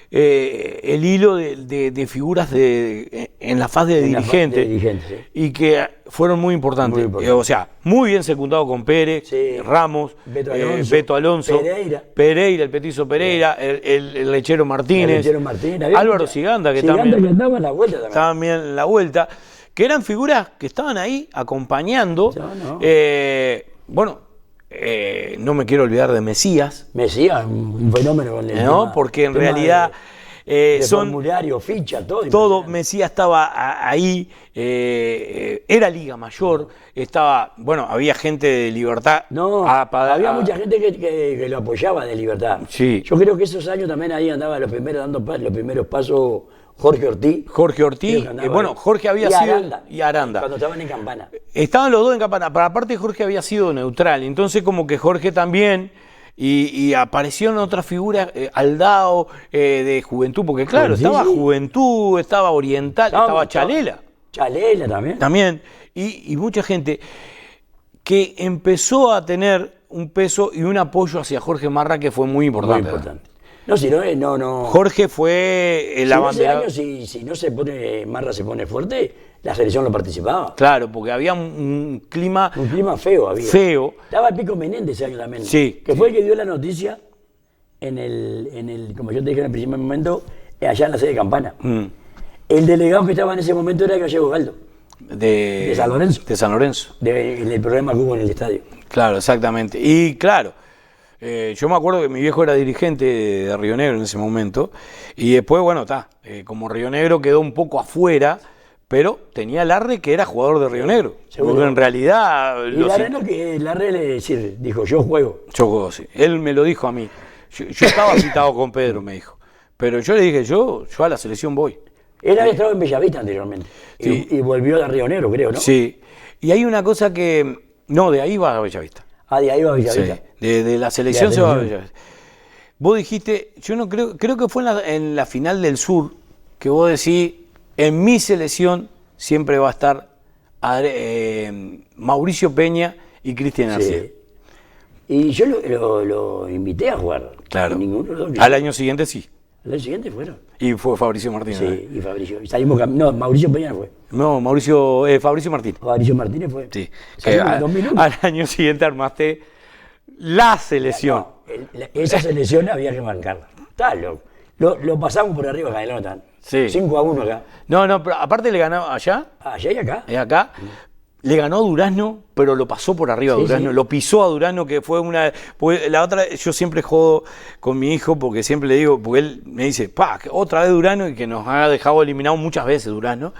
E: el hilo de figuras en la faz de dirigente,
F: sí.
E: Y que fueron muy importantes. O sea, muy bien secundado con Pérez, Ramos, Beto Alonso, Pereira, el petizo Pereira, el lechero Martínez, Álvaro Siganda, que también
F: andaba en la vuelta también.
E: Estaban bien en la vuelta, que eran figuras que estaban ahí acompañando. No me quiero olvidar de Mesías.
F: Mesías, un fenómeno con el
E: tema, porque en realidad
F: son formulario, ficha,
E: todo. Mesías estaba ahí, era Liga Mayor, había gente de Libertad.
F: Había mucha gente que lo apoyaba de Libertad.
E: Sí.
F: Yo creo que esos años también ahí andaba dando los primeros pasos. Jorge Ortiz,
E: Jorge había sido... Y Aranda.
F: Cuando estaban en Campana.
E: Estaban los dos en Campana, pero aparte Jorge había sido neutral, entonces como que Jorge también, y aparecieron otras figuras, Aldao, de Juventud, porque claro, estaba Juventud, estaba Oriental, estaba Chalela.
F: Chalela también.
E: También. Y mucha gente que empezó a tener un peso y un apoyo hacia Jorge Marra que fue muy importante.
F: Muy importante. No, si no, no.
E: Jorge fue el abanderado.
F: Si no se pone, Marra se pone fuerte, la selección no participaba.
E: Claro, porque había un clima...
F: Un clima feo había.
E: Feo.
F: Estaba el Pico Menéndez también.
E: Sí.
F: Que fue el que dio la noticia en el como yo te dije en el primer momento, allá en la sede de Campana. El delegado que estaba en ese momento era Gallego Galdo.
E: De
F: San Lorenzo.
E: De San Lorenzo.
F: Del problema que hubo en el estadio.
E: Claro, exactamente. Y claro, yo me acuerdo que mi viejo era dirigente de Río Negro en ese momento. Y después, bueno, como Río Negro quedó un poco afuera, pero tenía Larre que era jugador de Río Negro.
F: Seguro.
E: Porque en realidad...
F: Y Larre le dijo, yo juego.
E: Yo juego, sí. Él me lo dijo a mí. Yo estaba citado con Pedro, me dijo. Pero yo le dije, yo a la selección voy.
F: Él había estado en Bellavista anteriormente.
E: Sí.
F: Y volvió a Río Negro, creo, ¿no?
E: Sí. Y hay una cosa que... No, de ahí va a Bellavista.
F: Ah, de ahí va a Bellavista.
E: Sí. De la selección se va a Bellavista. Vos dijiste, yo no creo que fue en la final del Sur, que vos decís, en mi selección siempre va a estar Mauricio Peña y Cristian Arcea.
F: Sí. Y yo lo invité a jugar.
E: Claro.
F: Ninguno de los dos.
E: Al año siguiente sí.
F: Al año siguiente fueron.
E: Y fue Fabricio Martínez.
F: Sí, y Fabricio. Y salimos no, Mauricio Peña fue.
E: No, Fabricio Martínez.
F: Fabricio Martínez fue.
E: Sí.
F: Al
E: año siguiente armaste la selección.
F: No, esa selección había que marcarla. Está loco. Lo pasamos por arriba acá, no tan.
E: Sí.
F: 5-1 acá.
E: No, pero aparte le ganó allá.
F: Allá y acá.
E: Acá. Le ganó a Durazno, pero lo pasó por arriba a Durazno, lo pisó a Durazno, que fue una... Porque la otra, yo siempre jodo con mi hijo, porque siempre le digo, porque él me dice, otra vez Durazno, y que nos ha dejado eliminado muchas veces Durazno.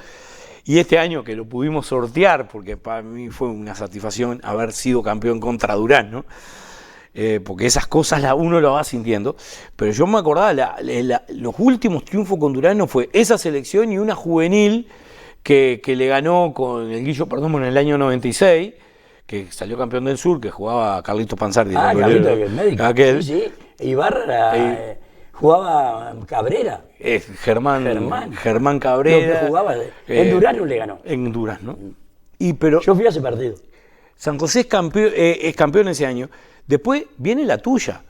E: Y este año que lo pudimos sortear, porque para mí fue una satisfacción haber sido campeón contra Durazno, porque esas cosas uno lo va sintiendo. Pero yo me acordaba, los últimos triunfos con Durazno fue esa selección y una juvenil que le ganó con el Guillo Perdomo en el año 96, que salió campeón del Sur, que jugaba Carlitos Panzardi.
F: Carlitos, el médico.
E: Aquel.
F: Sí. Ibarra jugaba Cabrera.
E: Germán Cabrera.
F: Lo que jugaba. En Durazno le ganó.
E: En Durazno.
F: Yo fui a ese partido.
E: San José es campeón ese año. Después viene la tuya.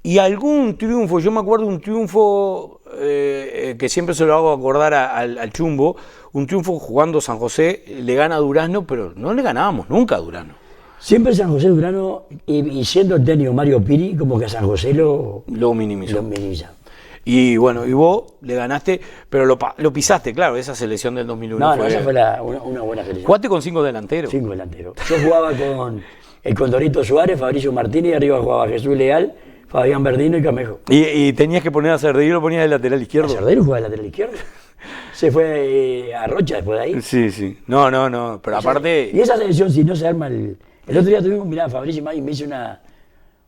E: Y algún triunfo, yo me acuerdo un triunfo que siempre se lo hago acordar al Chumbo, un triunfo jugando San José, le gana a Durazno, pero no le ganábamos nunca a Durazno.
F: Siempre San José Durazno, y siendo el técnico Mario Piri, como que a San José lo
E: minimizó.
F: minimiza.
E: Y bueno, y vos le ganaste, pero lo pisaste, claro, esa selección del 2001.
F: No, esa fue una buena selección.
E: ¿Jugaste con 5 delanteros?
F: 5 delanteros. Yo jugaba con el Condorito Suárez, Fabricio Martínez, y arriba jugaba Jesús Leal, Fabián Verdino y Camejo.
E: ¿Y tenías que poner a Cerdeiro, lo ponías de lateral izquierdo?
F: Cerdeiro jugaba de lateral izquierdo. Se fue a Rocha después de ahí.
E: Sí. No, pero aparte...
F: Y esa selección, si no se arma el otro día tuvimos, mirá, Fabricio Maggi me hizo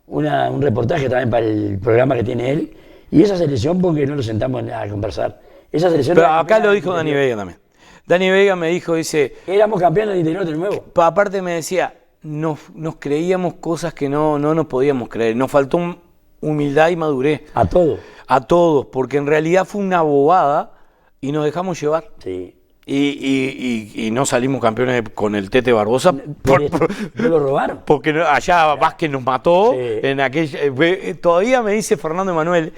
F: un reportaje también para el programa que tiene él. Y esa selección, porque no lo sentamos a conversar. Esa selección...
E: Pero acá lo dijo Dani Vega también. Dani Vega me dijo, dice...
F: Éramos campeones del interior de nuevo.
E: Aparte me decía, nos creíamos cosas que no nos podíamos creer. Nos faltó humildad y madurez.
F: A todos.
E: A todos, porque en realidad fue una bobada y nos dejamos llevar.
F: Sí.
E: Y no salimos campeones con el Tete Barbosa.
F: ¿No lo robaron?
E: Porque allá Vázquez nos mató.
F: Sí.
E: En todavía me dice Fernando Emanuel.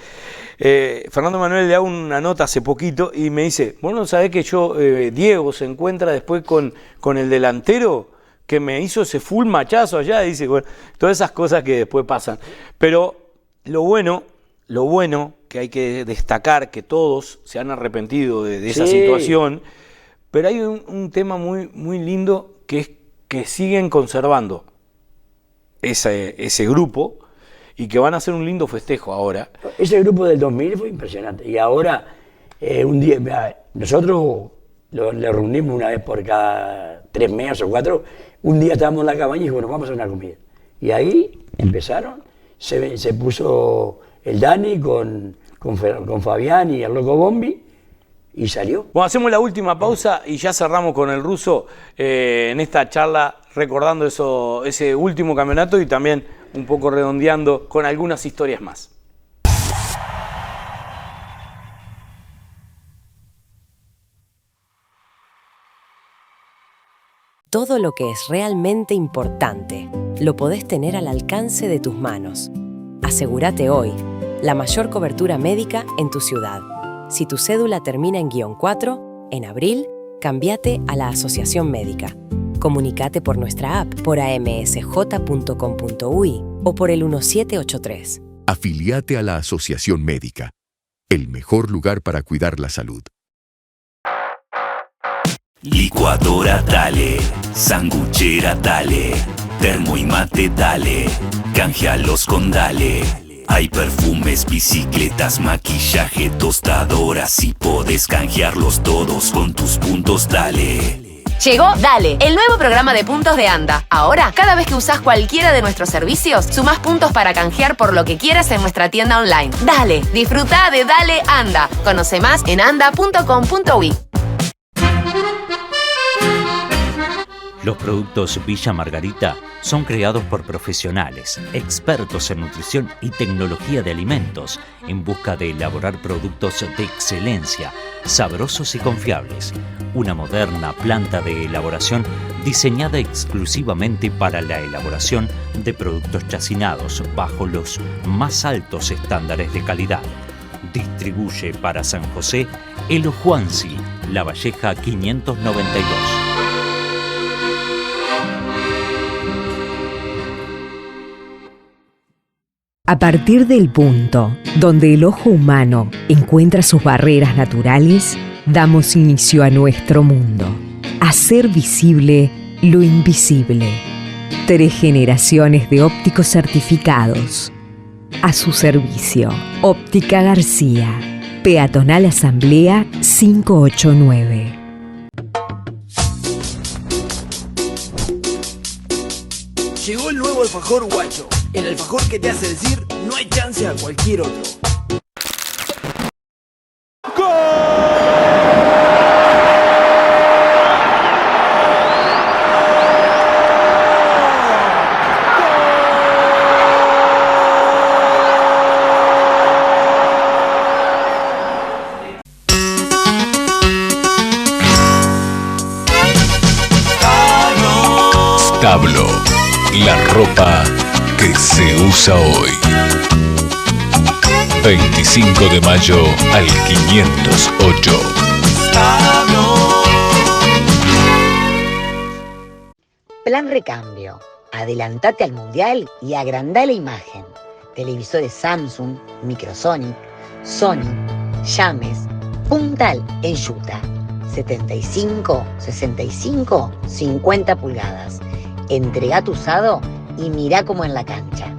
E: Fernando Emanuel le hago una nota hace poquito y me dice, bueno, ¿sabés que Diego se encuentra después con el delantero que me hizo ese full machazo allá? Y dice, bueno, todas esas cosas que después pasan. Pero lo bueno que hay que destacar, que todos se han arrepentido de esa situación. Pero hay un tema muy, muy lindo que es que siguen conservando ese grupo y que van a hacer un lindo festejo ahora.
F: Ese grupo del 2000 fue impresionante. Y ahora, un día, nosotros le reunimos una vez por cada 3 meses o 4. Un día estábamos en la cabaña y dijimos, bueno, vamos a hacer una comida. Y ahí empezaron, se puso el Dani con Fabián y el Loco Bombi. Y salió.
E: Bueno, hacemos la última pausa y ya cerramos con el ruso en esta charla recordando ese último campeonato y también un poco redondeando con algunas historias más.
G: Todo lo que es realmente importante lo podés tener al alcance de tus manos. Asegúrate hoy la mayor cobertura médica en tu ciudad. Si tu cédula termina en -4, en abril, cámbiate a la Asociación Médica. Comunicate por nuestra app, por amsj.com.uy o por el 1783.
H: Afiliate a la Asociación Médica, el mejor lugar para cuidar la salud.
I: Licuadora Dale, sanguchera Dale, termo y mate Dale, canjealos con Dale. Hay perfumes, bicicletas, maquillaje, tostadoras y podés canjearlos todos con tus puntos Dale.
J: Llegó Dale, el nuevo programa de puntos de ANDA. Ahora, cada vez que usás cualquiera de nuestros servicios, sumás puntos para canjear por lo que quieras en nuestra tienda online. Dale, disfruta de Dale ANDA. Conoce más en anda.com.uy.
K: Los productos Villa Margarita son creados por profesionales, expertos en nutrición y tecnología de alimentos, en busca de elaborar productos de excelencia, sabrosos y confiables. Una moderna planta de elaboración diseñada exclusivamente para la elaboración de productos chacinados bajo los más altos estándares de calidad. Distribuye para San José Elo Juansi, La Valleja 592.
L: A partir del punto donde el ojo humano encuentra sus barreras naturales, damos inicio a nuestro mundo. Hacer visible lo invisible. 3 generaciones de ópticos certificados. A su servicio, Óptica García. Peatonal Asamblea 589.
M: Llegó el nuevo alfajor guacho, el alfajor que te hace decir no hay chance a cualquier otro.
I: Stablo, la ropa que se usa hoy. 25 de mayo al 508.
N: Plan Recambio. Adelantate al Mundial y agrandá la imagen. Televisores Samsung, Microsonic, Sony, Llames, Puntal en Utah. 75, 65, 50 pulgadas. Entregá tu usado y mirá como en la cancha.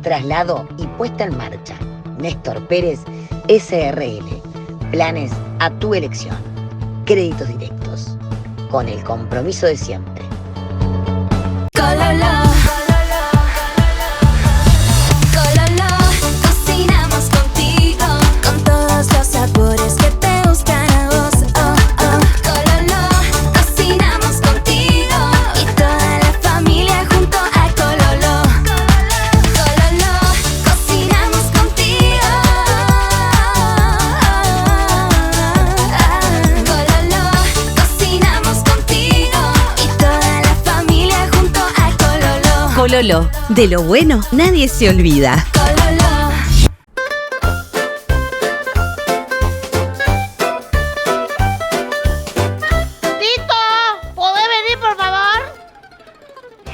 N: Traslado y puesta en marcha. Néstor Pérez, SRL. Planes a tu elección. Créditos directos. Con el compromiso de siempre.
O: Cololo, cocinamos contigo, con todos los sabores que te gustan a vos. Cololo, cocinamos contigo y toda la familia junto a Cololo. Cololo, cocinamos contigo. Cololo, cocinamos contigo y toda la familia junto a Cololo.
P: Cololo, de lo bueno nadie se olvida.
Q: Tito, ¿podés venir, por favor?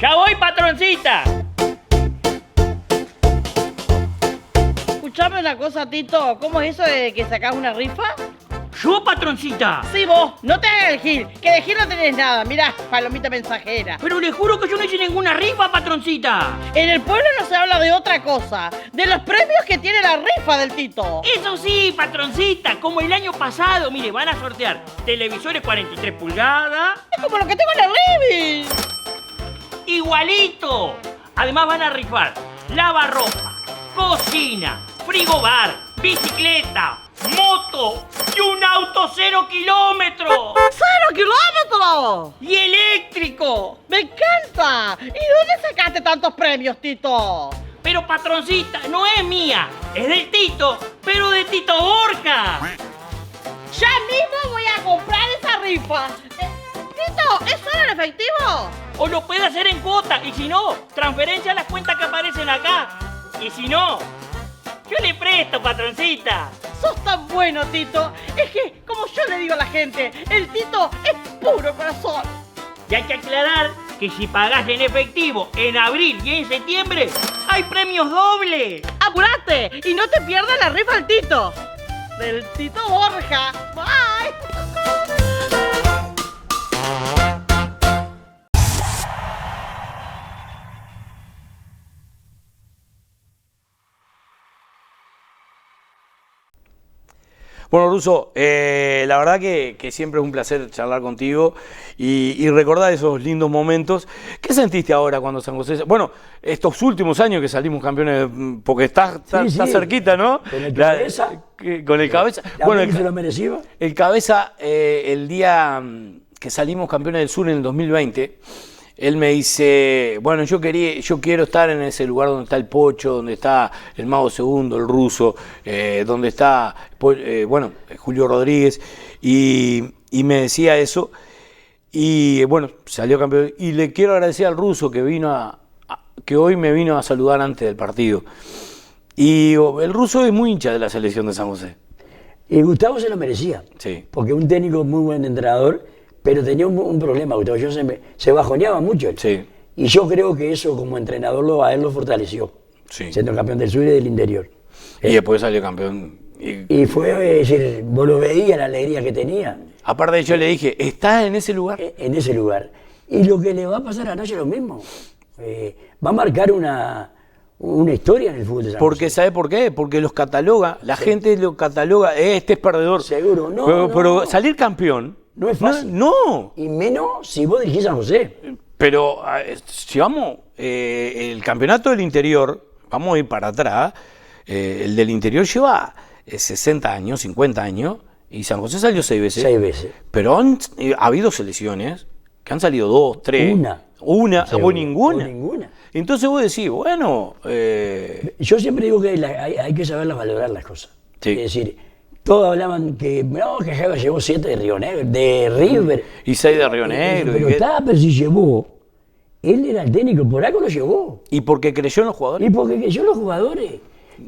R: ¡Ya voy, patroncita!
Q: Escuchame una cosa, Tito. ¿Cómo es eso de que sacás una rifa?
R: ¿Yo, patroncita?
Q: Sí, vos. No te hagas el gil. Que de gil no tenés nada. Mirá, palomita mensajera.
R: Pero le juro que yo no hice ninguna rifa, patroncita.
Q: En el pueblo no se habla de otra cosa. De los premios que tiene la rifa del Tito.
R: Eso sí, patroncita. Como el año pasado. Mire, van a sortear televisores 43 pulgadas.
Q: Es como lo que tengo en el living.
R: ¡Igualito! Además van a rifar lavarropa, cocina, frigobar, bicicleta, moto y un auto 0 kilómetros.
Q: ¡0 kilómetros!
R: ¡Y eléctrico!
Q: ¡Me encanta! ¿Y dónde sacaste tantos premios, Tito?
R: Pero, patroncita, no es mía. Es del Tito, pero de Tito Borja.
Q: Ya mismo voy a comprar esa rifa. Tito, ¿es solo en efectivo?
R: o lo puede hacer en cuota. Y si no, transferencia a las cuentas que aparecen acá. Y si no, yo le presto, patroncita.
Q: Sos tan bueno, Tito. Es que, como yo le digo a la gente, el Tito es puro corazón.
R: Y hay que aclarar que si pagás en efectivo en abril y en septiembre, hay premios dobles.
Q: ¡Apurate! Y no te pierdas la rifa del Tito. Del Tito Borja. Bye.
E: Bueno, Russo, la verdad que siempre es un placer charlar contigo y recordar esos lindos momentos. ¿Qué sentiste ahora cuando San José... Bueno, estos últimos años que salimos campeones, porque estás cerquita, ¿no?
F: Con el Cabeza.
E: Con el Cabeza.
F: Bueno, se lo merecía.
E: El Cabeza, el día que salimos campeones del Sur en el 2020... Él me dice, bueno, yo quiero estar en ese lugar donde está el Pocho, donde está el Mago Segundo, el Ruso, donde está, Julio Rodríguez, y me decía eso, y bueno, salió campeón. Y le quiero agradecer al Ruso que que hoy me vino a saludar antes del partido. Y el Ruso es muy hincha de la selección de San José.
F: Y Gustavo se lo merecía,
E: sí,
F: porque un técnico muy buen entrenador. Pero tenía un problema, Gustavo, se bajoneaba mucho.
E: Sí.
F: Y yo creo que eso como entrenador a él lo fortaleció,
E: sí,
F: siendo campeón del sur y del interior.
E: Y después salió campeón.
F: Y fue, es decir, vos lo veías, la alegría que tenía.
E: Aparte yo le dije, ¿estás en ese lugar?
F: En ese lugar. Y lo que le va a pasar a Nacho es lo mismo. Va a marcar una historia en el fútbol de San José.
E: Porque, ¿sabe por qué? Porque los cataloga, la gente lo cataloga, este es perdedor.
F: Seguro, no.
E: Pero salir campeón...
F: No es fácil.
E: No.
F: Y menos si vos dirigís San José.
E: Pero si vamos, el campeonato del interior, vamos a ir para atrás, el del interior lleva 60 años, 50 años, y San José salió 6 veces.
F: 6 veces.
E: Pero ha habido selecciones que han salido 2, 3. Una o ninguna. Entonces vos decís, bueno...
F: Yo siempre digo que hay que saberlas valorar las cosas.
E: Sí.
F: Es decir... Todos hablaban que Heber llevó 7 de Río Negro, de River.
E: Y 6 de Río Negro.
F: Pero si llevó, él era el técnico, por algo lo llevó.
E: Y porque creyó en los jugadores.
F: Y porque creyó en los jugadores.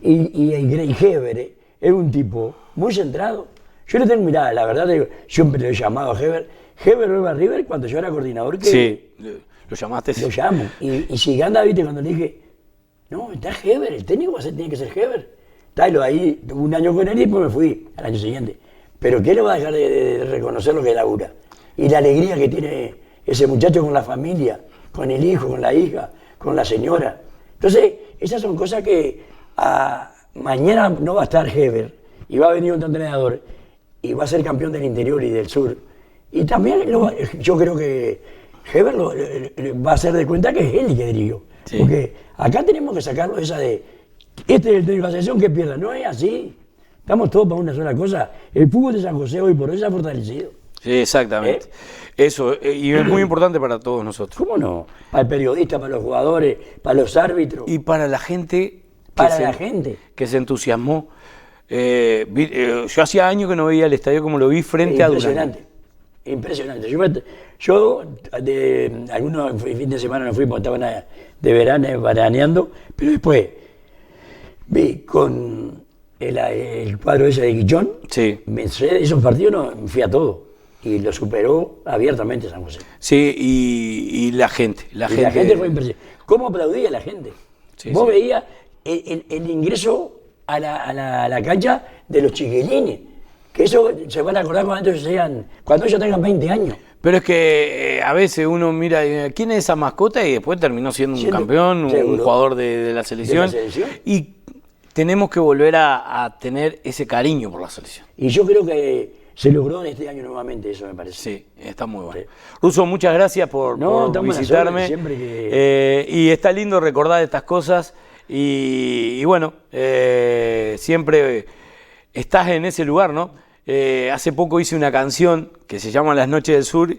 F: Y Heber es un tipo muy centrado. Yo le tengo mirada, la verdad, yo siempre lo he llamado a Heber. Heber iba a River cuando yo era coordinador.
E: Sí, lo llamaste.
F: Lo llamo. Y si anda, viste, cuando le dije, no, está Heber, el técnico tiene que ser Heber. Tailo, ahí un año con él y después me fui al año siguiente. Pero ¿qué le va a dejar de reconocer lo que labura? Y la alegría que tiene ese muchacho con la familia, con el hijo, con la hija, con la señora. Entonces, esas son cosas que mañana no va a estar Heber y va a venir otro entrenador y va a ser campeón del interior y del sur. Y también yo creo que Heber va a hacer de cuenta que es él el que dirigió. Sí. Porque acá tenemos que sacarlo esa de... Este es el técnico de la selección que pierda, no es así. Estamos todos para una sola cosa. El fútbol de San José hoy por hoy se ha fortalecido.
E: Sí, exactamente. Eso, y es muy importante para todos nosotros.
F: ¿Cómo no? Para el periodista, para los jugadores, para los árbitros.
E: Y para la gente. Que se entusiasmó. Yo hacía años que no veía el estadio como lo vi frente a Durán.
F: Impresionante. Yo de algunos fines de semana no fui porque estaban de verano veraneando, pero después vi con el cuadro ese de Guillón,
E: sí.
F: Esos partidos me fui a todo y lo superó abiertamente San José.
E: Sí, y la gente. La
F: gente fue impresionante. ¿Cómo aplaudía la gente?
E: Sí,
F: Vos veías el ingreso a la cancha de los chiquilines, que eso se van a acordar cuando ellos tengan 20 años.
E: Pero es que a veces uno mira, ¿quién es esa mascota? Y después terminó siendo un campeón, un jugador de la selección. Y tenemos que volver a tener ese cariño por la selección.
F: Y yo creo que se logró en este año nuevamente, eso me parece.
E: Sí, está muy bueno. Sí. Russo, muchas gracias por visitarme. Y está lindo recordar estas cosas. Y bueno, siempre estás en ese lugar, ¿no? Hace poco hice una canción que se llama Las Noches del Sur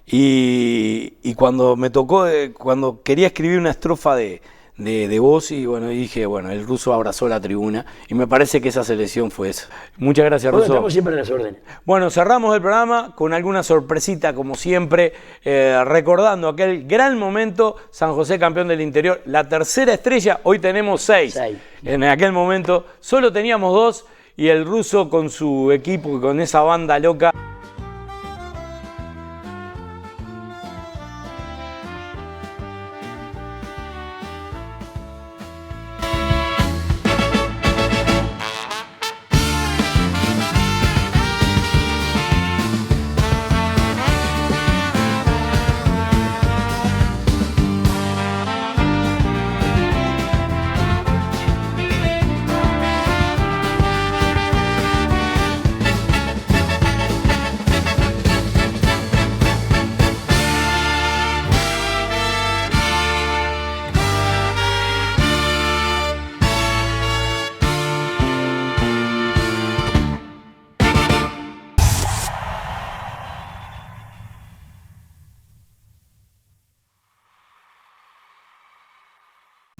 E: y cuando me tocó, cuando quería escribir una estrofa de de vos y bueno, dije, bueno, el ruso abrazó la tribuna y me parece que esa selección fue esa. Muchas gracias,
F: Bueno,
E: Ruso.
F: estamos siempre en las órdenes.
E: Bueno, cerramos el programa con alguna sorpresita, como siempre, recordando aquel gran momento, San José campeón del interior, la tercera estrella, hoy tenemos 6. En aquel momento solo teníamos 2 y el ruso con su equipo, con esa banda loca.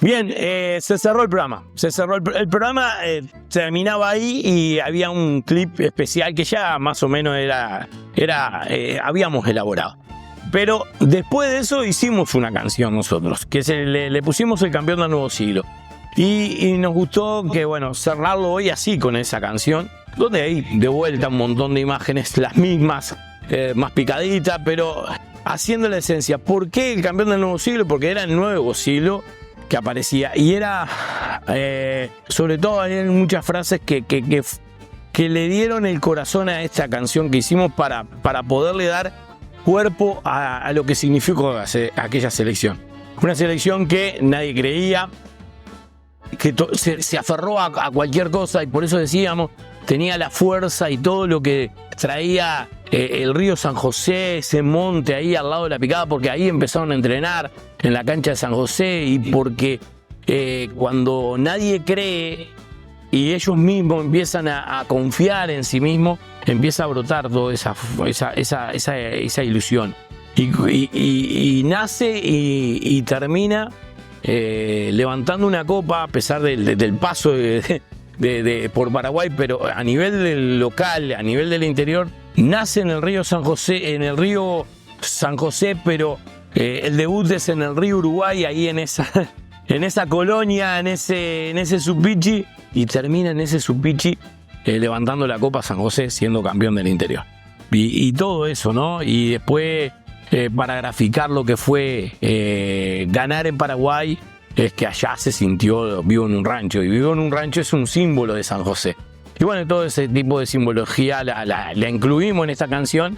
D: Bien, se cerró el programa. Se cerró el programa, terminaba ahí y había un clip especial que ya más o menos habíamos elaborado. Pero después de eso hicimos una canción nosotros, que le pusimos El Campeón del Nuevo Siglo. Y nos gustó que, bueno, cerrarlo hoy así con esa canción, donde hay de vuelta un montón de imágenes, las mismas, más picaditas, pero haciendo la esencia. ¿Por qué El Campeón del Nuevo Siglo? Porque era el nuevo siglo que aparecía y era, sobre todo hay muchas frases que le dieron el corazón a esta canción que hicimos para poderle dar cuerpo a lo que significó aquella selección. Una selección que nadie creía, que se aferró a cualquier cosa y por eso decíamos, tenía la fuerza y todo lo que traía el río San José, ese monte ahí al lado de la picada, porque ahí empezaron a entrenar en la cancha de San José y porque cuando nadie cree y ellos mismos empiezan a confiar en sí mismos, empieza a brotar toda esa ilusión. Y nace y termina levantando una copa a pesar del paso por Paraguay, pero a nivel del local, a nivel del interior, nace en el río San José, pero el debut es en el río Uruguay, ahí en esa colonia, en ese Supichi, y termina en ese Supichi levantando la Copa San José, siendo campeón del interior. Y todo eso, ¿no? Y después, para graficar lo que fue ganar en Paraguay, es que allá se sintió vivo en un rancho, y vivo en un rancho es un símbolo de San José. Y bueno, todo ese tipo de simbología la incluimos en esta canción.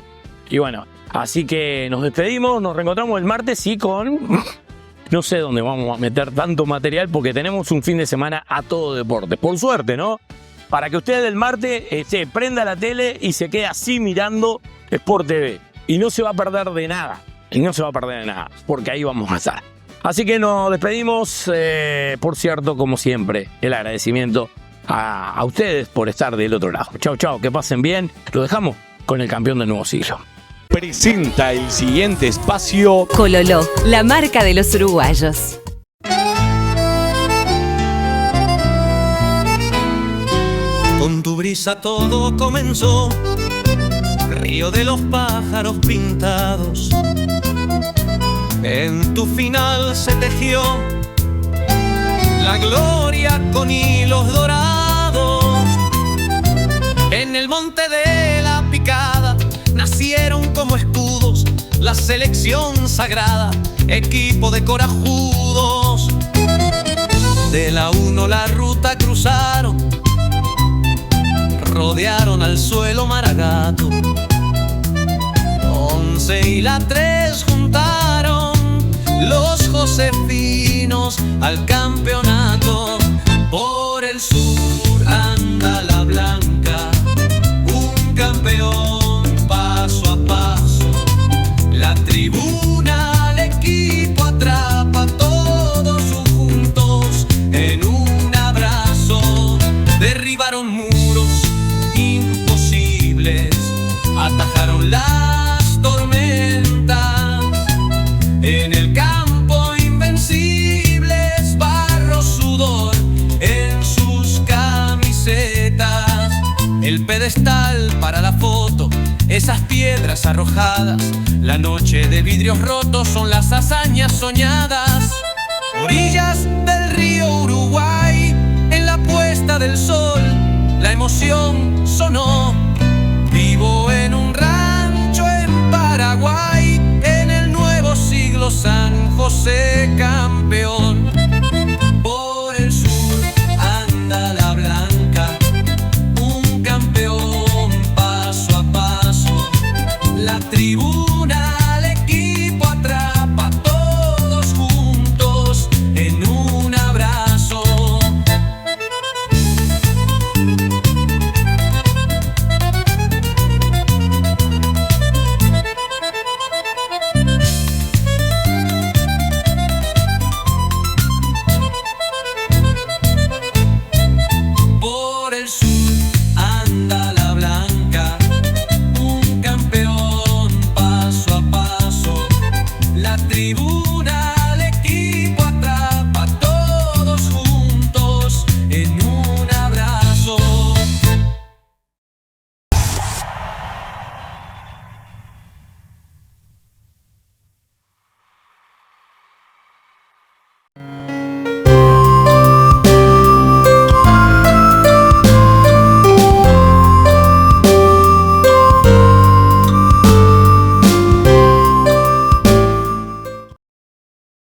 D: Y bueno, así que nos despedimos, nos reencontramos el martes y con... No sé dónde vamos a meter tanto material porque tenemos un fin de semana a todo deporte. Por suerte, ¿no? Para que usted el martes prenda la tele y se quede así mirando Sport TV. Y no se va a perder de nada. Porque ahí vamos a estar. Así que nos despedimos. Por cierto, como siempre, el agradecimiento a ustedes por estar del otro lado. Chau, chau, que pasen bien. Lo dejamos con el campeón del nuevo siglo.
T: Presenta el siguiente espacio
P: Cololó, la marca de los uruguayos.
A: Con tu brisa todo comenzó, río de los pájaros pintados. En tu final se tejió la gloria con hilos dorados. En el monte de la picada nacieron como escudos la selección sagrada, equipo de corajudos. De la 1 la ruta cruzaron, rodearon al suelo Maragato. 11 y la 3 juntaron los josefinos al campeonato. Por el sur anda la blanca, un campeón paso a paso. La tribuna al equipo atrapa, todos juntos en un abrazo. Derribaron muros imposibles, atajaron las tormentas. En el campo invencibles pedestal para la foto, esas piedras arrojadas, la noche de vidrios rotos son las hazañas soñadas. Orillas del río Uruguay, en la puesta del sol, la emoción sonó. Vivo en un rancho en Paraguay, en el nuevo siglo San José campeón. Por el sur anda la blanca, un campeón paso a paso. La tribuna al equipo atrapa, todos juntos en un abrazo. Por el sur anda la blanca, un campeón paso a paso. La tribuna al equipo